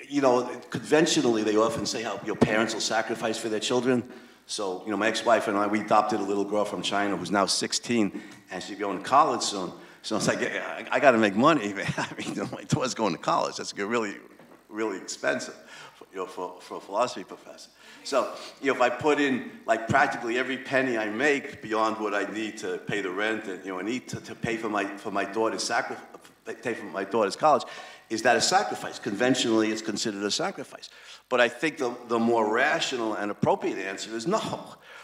you know, conventionally they often say how your parents will sacrifice for their children. So, you know, my ex-wife and I, we adopted a little girl from China who's now 16, and she's going to college soon. So it's like, I got to make money. I mean, my daughter's going to college. That's really, really expensive, you know, for a philosophy professor. So, you know, if I put in like practically every penny I make beyond what I need to pay the rent and, you know, I need to pay for my daughter's college, is that a sacrifice? Conventionally, it's considered a sacrifice. But I think the more rational and appropriate answer is no.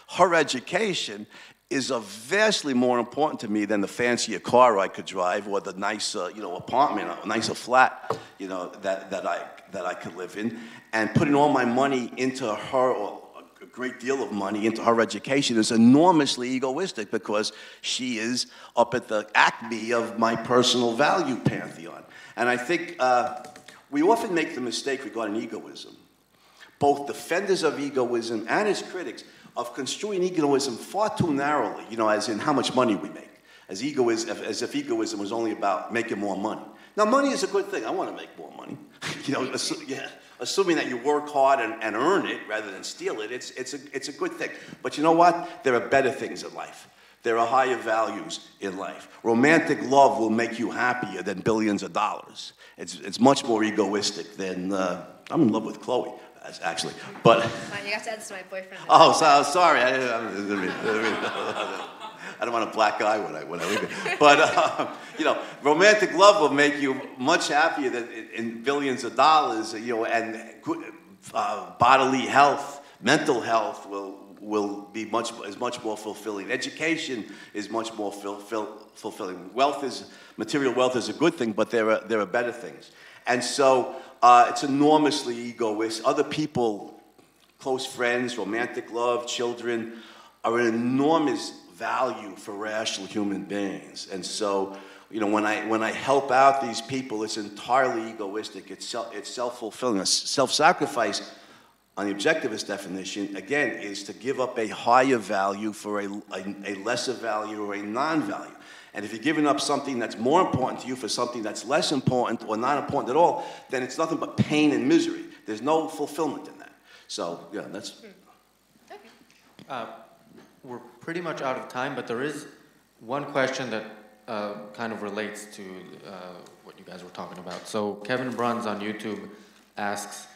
Her education is vastly more important to me than the fancier car I could drive or the nicer, you know, apartment, a nicer flat, you know, that I could live in. And putting all my money into her, or a great deal of money into her education, is enormously egoistic because she is up at the acme of my personal value pantheon. And I think we often make the mistake regarding egoism, both defenders of egoism and its critics, of construing egoism far too narrowly, you know, as in how much money we make, as if egoism was only about making more money. Now, money is a good thing. I want to make more money. You know, assuming that you work hard and earn it rather than steal it, it's a good thing. But you know what? There are better things in life. There are higher values in life. Romantic love will make you happier than billions of dollars. It's much more egoistic than, I'm in love with Chloe, actually, but. Fine, you have to answer my boyfriend. Oh, sorry, I don't want a black eye when I leave it. But, you know, romantic love will make you much happier than in billions of dollars, you know, and bodily health, mental health will be much more fulfilling. Education is much more fulfilling. Material wealth is a good thing, but there are better things. And so it's enormously egoist. Other people, close friends, romantic love, children, are an enormous value for rational human beings. And so, you know, when I help out these people, it's entirely egoistic. It's self-fulfilling. Self-sacrifice, on the objectivist definition, again, is to give up a higher value for a lesser value or a non-value. And if you're giving up something that's more important to you for something that's less important or not important at all, then it's nothing but pain and misery. There's no fulfillment in that. So, yeah, that's... Okay. We're pretty much out of time, but there is one question that kind of relates to what you guys were talking about. So Kevin Bruns on YouTube asks,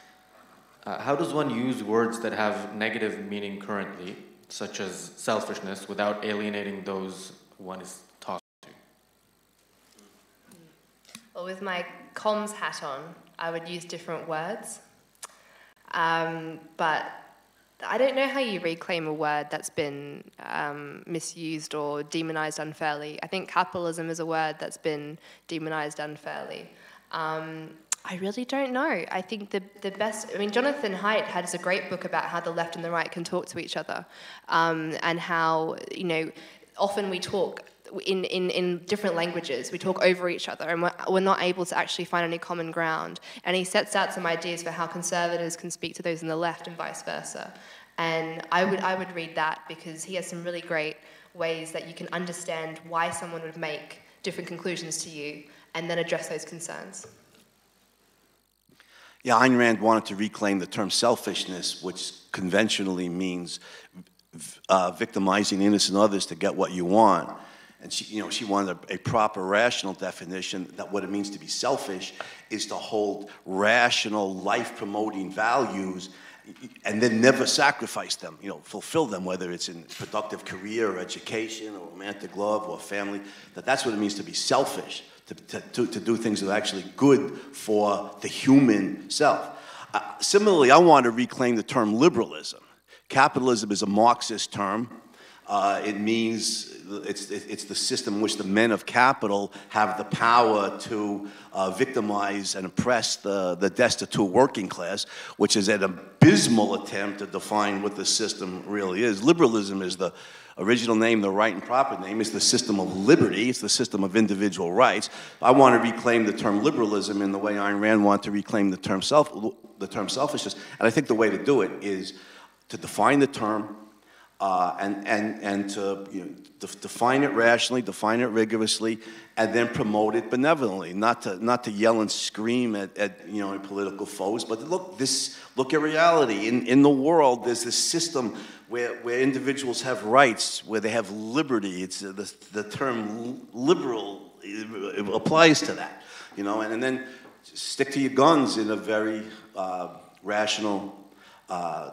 how does one use words that have negative meaning currently, such as selfishness, without alienating those one is talking to? Well, with my comms hat on, I would use different words. But I don't know how you reclaim a word that's been misused or demonized unfairly. I think capitalism is a word that's been demonized unfairly. I really don't know. I think the best... I mean, Jonathan Haidt has a great book about how the left and the right can talk to each other, and how, you know, often we talk in different languages. We talk over each other, and we're not able to actually find any common ground. And he sets out some ideas for how conservatives can speak to those in the left and vice versa. And I would read that, because he has some really great ways that you can understand why someone would make different conclusions to you, and then address those concerns. Yeah, Ayn Rand wanted to reclaim the term selfishness, which conventionally means victimizing innocent others to get what you want. And she wanted a proper rational definition that what it means to be selfish is to hold rational, life-promoting values and then never sacrifice them, you know, fulfill them, whether it's in productive career or education or romantic love or family, that's what it means to be selfish, to do things that are actually good for the human self. Similarly, I want to reclaim the term liberalism. Capitalism is a Marxist term. It means it's the system in which the men of capital have the power to victimize and oppress the destitute working class, which is an abysmal attempt to define what the system really is. Liberalism is the original name, the right and proper name, is the system of liberty. It's the system of individual rights. I want to reclaim the term liberalism in the way Ayn Rand wanted to reclaim the term selfishness. And I think the way to do it is to define the term and to define it rationally, define it rigorously, and then promote it benevolently. Not to yell and scream at political foes, but look at reality. In the world, there's this system where individuals have rights, where they have liberty. It's the term liberal applies to that, and then stick to your guns in a very rational.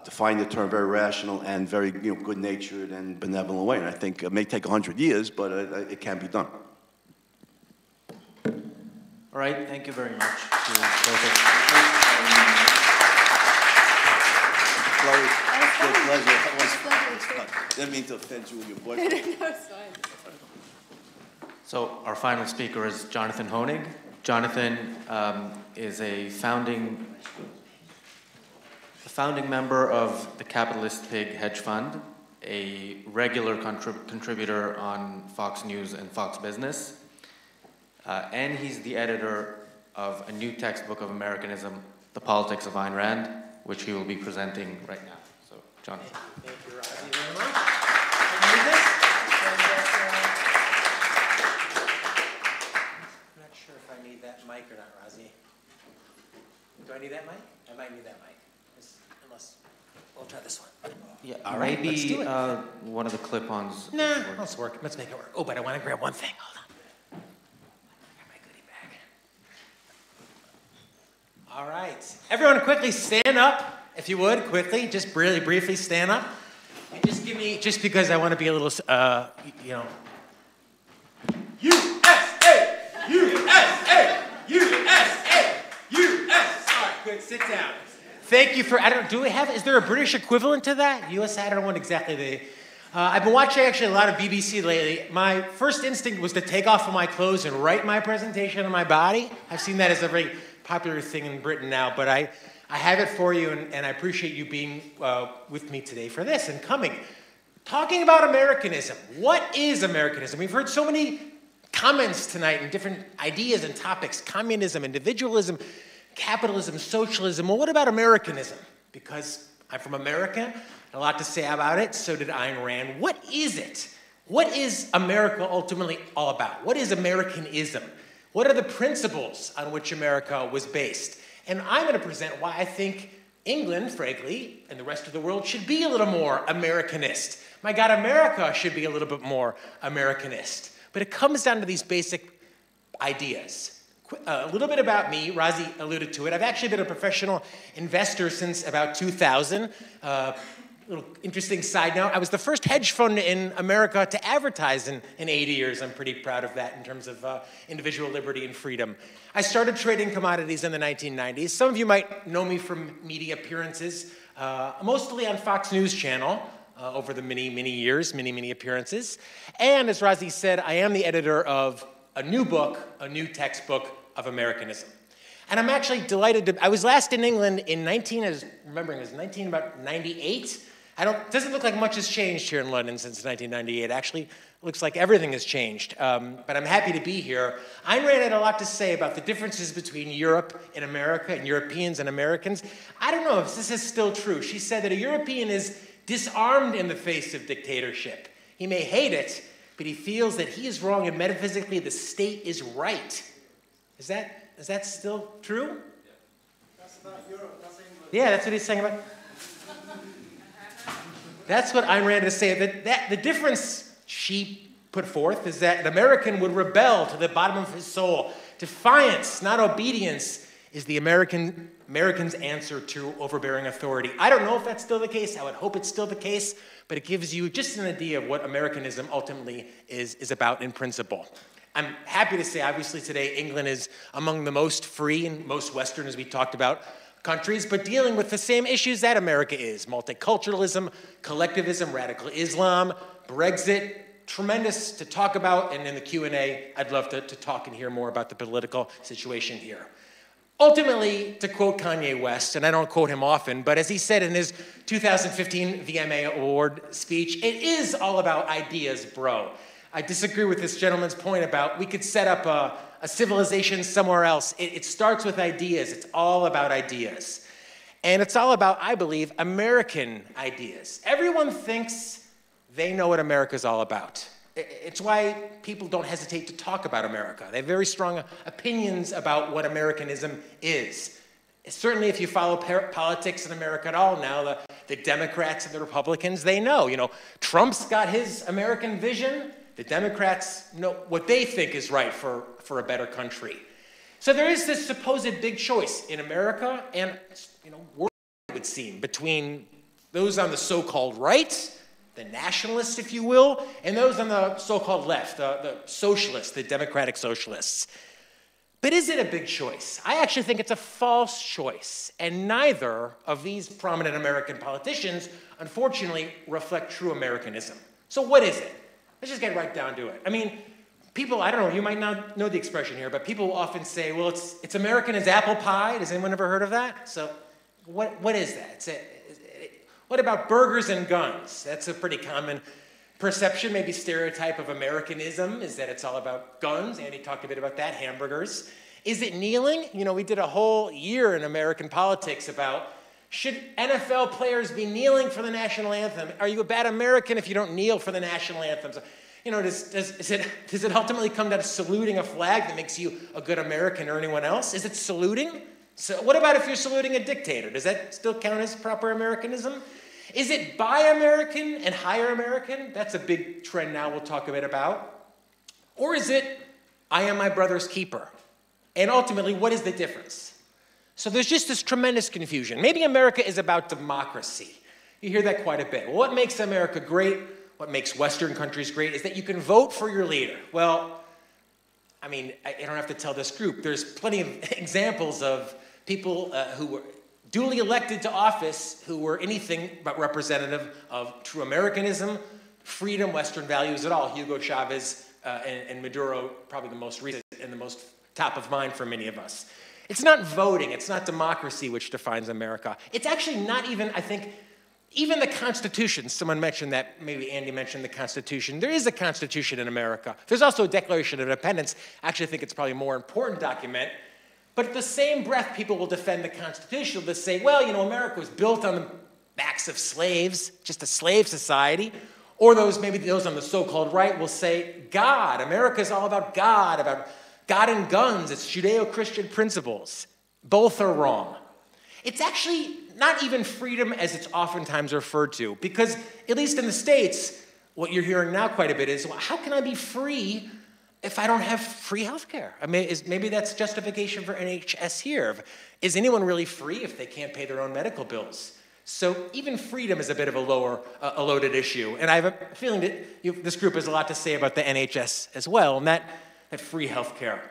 Define the term very rational and very good-natured and benevolent way. And I think it may take 100 years, but it can be done. All right, thank you very much. Chloe, it's a pleasure. It was fun. Didn't mean to offend you and your boyfriend. No, it's fine. So our final speaker is Jonathan Honig. Jonathan is a founding member of the Capitalist Pig hedge fund, a regular contributor on Fox News and Fox Business, and he's the editor of a new textbook of Americanism, The Politics of Ayn Rand, which he will be presenting right now. So, Jonathan. Thank you, Razi, very much. Can you do this? I'm not sure if I need that mic or not, Razi. Do I need that mic? I might need that mic. Unless, we'll try this one. Yeah, all right, maybe let's do it. One of the clip-ons. Nah, let's work. Let's make it work. Oh, but I want to grab one thing. Hold on. I got my goodie bag. All right. Everyone quickly stand up, if you would, quickly. Just really briefly stand up. And just give me, just because I want to be a little, USA! USA! USA! USA! All right, good. Sit down. Thank you for, is there a British equivalent to that? US, I don't know what exactly they, I've been watching actually a lot of BBC lately. My first instinct was to take off all my clothes and write my presentation on my body. I've seen that as a very popular thing in Britain now, but I have it for you, and I appreciate you being with me today for this and coming. Talking about Americanism. What is Americanism? We've heard so many comments tonight and different ideas and topics. Communism, individualism, capitalism, socialism. Well, what about Americanism? Because I'm from America, a lot to say about it. So did Ayn Rand. What is it? What is America ultimately all about? What is Americanism? What are the principles on which America was based? And I'm going to present why I think England, frankly, and the rest of the world should be a little more Americanist. My God, America should be a little bit more Americanist. But it comes down to these basic ideas. A little bit about me. Razi alluded to it. I've actually been a professional investor since about 2000. Little interesting side note, I was the first hedge fund in America to advertise in 80 years. I'm pretty proud of that in terms of individual liberty and freedom. I started trading commodities in the 1990s. Some of you might know me from media appearances, mostly on Fox News Channel over the many years, many appearances. And as Razi said, I am the editor of a new book, a new textbook of Americanism. And I'm actually delighted to, I was last in England in 1998. Doesn't look like much has changed here in London since 1998. Actually, it looks like everything has changed. But I'm happy to be here. Ayn Rand had a lot to say about the differences between Europe and America and Europeans and Americans. I don't know if this is still true. She said that a European is disarmed in the face of dictatorship. He may hate it, but he feels that he is wrong and metaphysically the state is right. Is that still true? Yeah. That's about Europe, that's England. Yeah, that's what he's saying about. That's what Ayn Rand is saying. That the difference she put forth is that an American would rebel to the bottom of his soul. Defiance, not obedience, is the American's answer to overbearing authority. I don't know if that's still the case. I would hope it's still the case, but it gives you just an idea of what Americanism ultimately is about in principle. I'm happy to say, obviously, today England is among the most free and most Western, as we talked about, countries, but dealing with the same issues that America is. Multiculturalism, collectivism, radical Islam, Brexit. Tremendous to talk about, and in the Q&A, I'd love to talk and hear more about the political situation here. Ultimately, to quote Kanye West, and I don't quote him often, but as he said in his 2015 VMA Award speech, it is all about ideas, bro. I disagree with this gentleman's point about we could set up a civilization somewhere else. It starts with ideas. It's all about ideas. And it's all about, I believe, American ideas. Everyone thinks they know what America's all about. It's why people don't hesitate to talk about America. They have very strong opinions about what Americanism is. Certainly, if you follow politics in America at all now, the Democrats and the Republicans, they know. You know, Trump's got his American vision. The Democrats know what they think is right for a better country. So there is this supposed big choice in America and, world, it would seem, between those on the so-called right, the nationalists, if you will, and those on the so-called left, the socialists, the democratic socialists. But is it a big choice? I actually think it's a false choice, and neither of these prominent American politicians, unfortunately, reflect true Americanism. So what is it? Let's just get right down to it. I mean, people, I don't know, you might not know the expression here, but people often say, well, it's American as apple pie. Has anyone ever heard of that? So what is that? What about burgers and guns? That's a pretty common perception, maybe stereotype of Americanism, is that it's all about guns. Andy talked a bit about that, hamburgers. Is it kneeling? You know, we did a whole year in American politics about, should NFL players be kneeling for the national anthem? Are you a bad American if you don't kneel for the national anthem? So, you know, does it ultimately come down to saluting a flag that makes you a good American or anyone else? Is it saluting? So what about if you're saluting a dictator? Does that still count as proper Americanism? Is it buy American and hire American? That's a big trend now we'll talk a bit about. Or is it, I am my brother's keeper? And ultimately, what is the difference? So there's just this tremendous confusion. Maybe America is about democracy. You hear that quite a bit. Well, what makes America great, what makes Western countries great, is that you can vote for your leader. Well, I mean, I don't have to tell this group. There's plenty of examples of people who were duly elected to office who were anything but representative of true Americanism, freedom, Western values at all. Hugo Chavez and Maduro, probably the most recent and the most top of mind for many of us. It's not voting, it's not democracy which defines America. It's actually not even, I think, even the Constitution. Someone mentioned that, maybe Andy mentioned the Constitution. There is a Constitution in America. There's also a Declaration of Independence. Actually, I think it's probably a more important document. But at the same breath, people will defend the Constitution. They'll say, well, you know, America was built on the backs of slaves, just a slave society. Or maybe those on the so-called right will say, God, America's all about God and guns. It's Judeo-Christian principles. Both are wrong. It's actually not even freedom as it's oftentimes referred to, because at least in the States, what you're hearing now quite a bit is, well, how can I be free if I don't have free health care? I mean, maybe that's justification for NHS here. Is anyone really free if they can't pay their own medical bills? So even freedom is a bit of a loaded issue. And I have a feeling that this group has a lot to say about the NHS as well, and that free health care.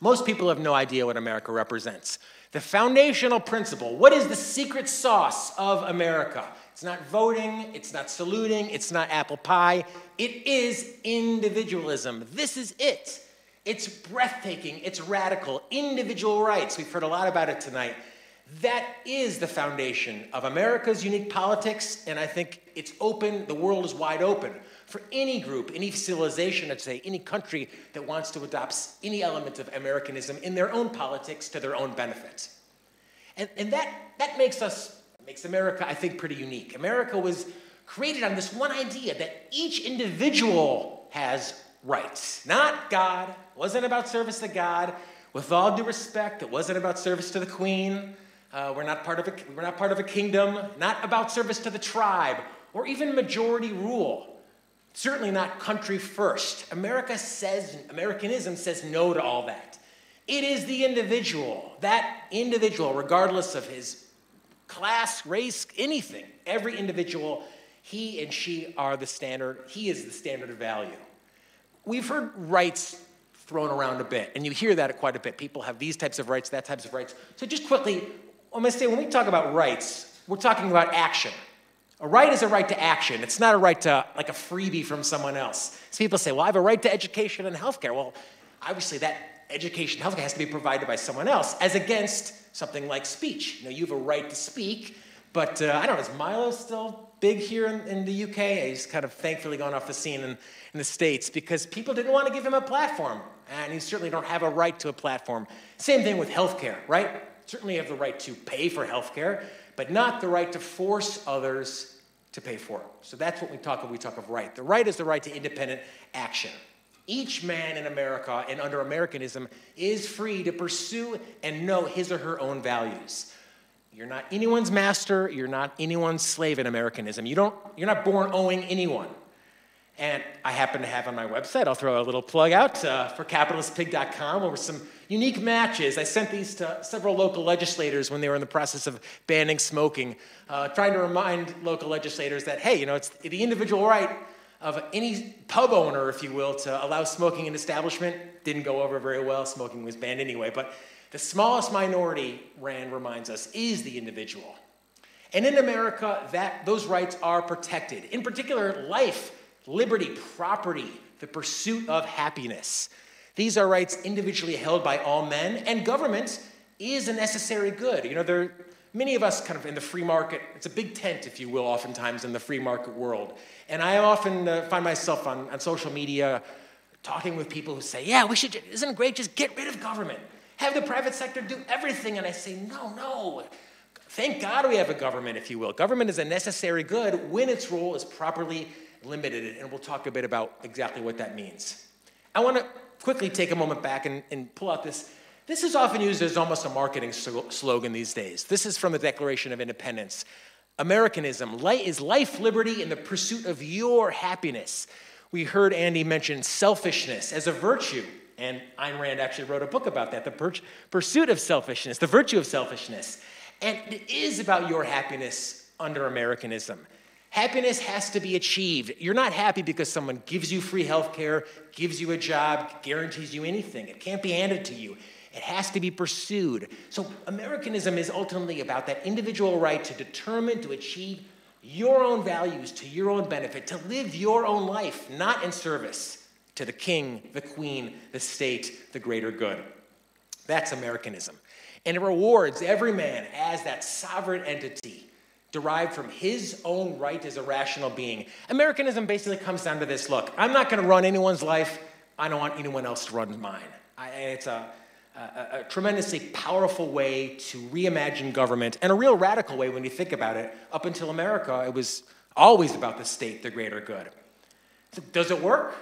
Most people have no idea what America represents. The foundational principle, what is the secret sauce of America? It's not voting, it's not saluting, it's not apple pie. It is individualism. This is it. It's breathtaking, it's radical. Individual rights, we've heard a lot about it tonight. That is the foundation of America's unique politics, and I think it's open, the world is wide open for any group, any civilization, I'd say, any country that wants to adopt any element of Americanism in their own politics to their own benefit. And that makes America, I think, pretty unique. America was created on this one idea that each individual has rights. Not God, wasn't about service to God. With all due respect, it wasn't about service to the Queen. We're not part of a kingdom, not about service to the tribe, or even majority rule. Certainly not country first. Americanism says no to all that. It is the individual, that individual, regardless of his class, race, anything. Every individual, he and she are the standard. He is the standard of value. We've heard rights thrown around a bit, and you hear that quite a bit. People have these types of rights, that types of rights. So just quickly, I'm going to say when we talk about rights, we're talking about action. A right is a right to action. It's not a right to, like, a freebie from someone else. So people say, well, I have a right to education and healthcare. Well, obviously that education, healthcare has to be provided by someone else, as against something like speech. You know, you have a right to speak, but I don't know, is Milo still big here in the UK? He's kind of thankfully gone off the scene in the States because people didn't want to give him a platform, and you certainly don't have a right to a platform. Same thing with healthcare, right? Certainly you have the right to pay for healthcare, but not the right to force others to pay for it. So that's what we talk of right. The right is the right to independent action. Each man in America and under Americanism is free to pursue and know his or her own values. You're not anyone's master, you're not anyone's slave in Americanism. You're not born owing anyone. And I happen to have on my website, I'll throw a little plug out for capitalistpig.com, where some unique matches. I sent these to several local legislators when they were in the process of banning smoking, trying to remind local legislators that, hey, you know, it's the individual right of any pub owner, if you will, to allow smoking in establishment. Didn't go over very well. Smoking was banned anyway. But the smallest minority, Rand reminds us, is the individual. And in America, those rights are protected. In particular, life, liberty, property, the pursuit of happiness. These are rights individually held by all men, and government is a necessary good. You know, many of us kind of in the free market, it's a big tent, if you will, oftentimes in the free market world. And I often find myself on social media talking with people who say, yeah, isn't it great, just get rid of government. Have the private sector do everything. And I say, no. Thank God we have a government, if you will. Government is a necessary good when its role is properly limited. And we'll talk a bit about exactly what that means. I want to quickly take a moment back and pull out this. This is often used as almost a marketing slogan these days. This is from the Declaration of Independence. Americanism is life, liberty, and the pursuit of your happiness. We heard Andy mention selfishness as a virtue, and Ayn Rand actually wrote a book about that, the pursuit of selfishness, the virtue of selfishness. And it is about your happiness under Americanism. Happiness has to be achieved. You're not happy because someone gives you free health care, gives you a job, guarantees you anything. It can't be handed to you. It has to be pursued. So Americanism is ultimately about that individual right to determine, to achieve your own values to your own benefit, to live your own life, not in service to the king, the queen, the state, the greater good. That's Americanism. And it rewards every man as that sovereign entity derived from his own right as a rational being. Americanism basically comes down to this: look, I'm not going to run anyone's life. I don't want anyone else to run mine. It's a tremendously powerful way to reimagine government, and a real radical way when you think about it. Up until America, it was always about the state, the greater good. So does it work?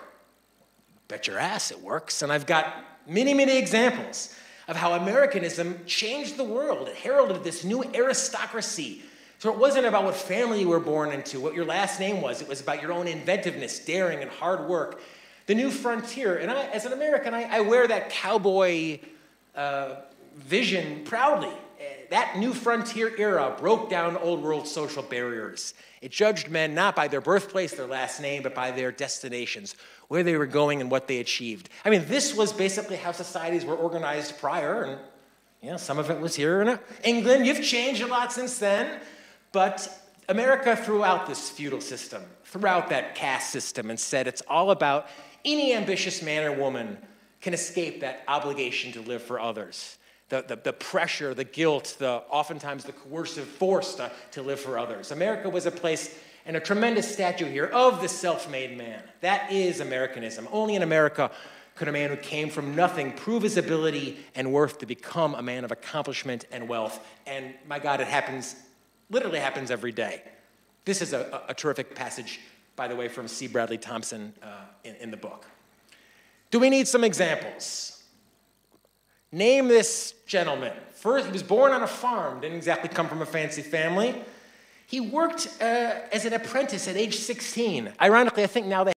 Bet your ass it works. And I've got many, many examples of how Americanism changed the world. It heralded this new aristocracy. So it wasn't about what family you were born into, what your last name was. It was about your own inventiveness, daring, and hard work. The new frontier. And as an American, I wear that cowboy vision proudly. That new frontier era broke down old world social barriers. It judged men not by their birthplace, their last name, but by their destinations, where they were going and what they achieved. I mean, this was basically how societies were organized prior, and you know, some of it was here in England. You've changed a lot since then, but America threw out this feudal system, threw out that caste system, and said it's all about any ambitious man or woman can escape that obligation to live for others. The pressure, the guilt, oftentimes the coercive force to live for others. America was a place, and a tremendous statue here of the self-made man. That is Americanism. Only in America could a man who came from nothing prove his ability and worth to become a man of accomplishment and wealth. And my God, it happens, literally happens every day. This is a terrific passage, by the way, from C. Bradley Thompson in the book. Do we need some examples? Name this gentleman. First, he was born on a farm, didn't exactly come from a fancy family. He worked as an apprentice at age 16. Ironically, I think now they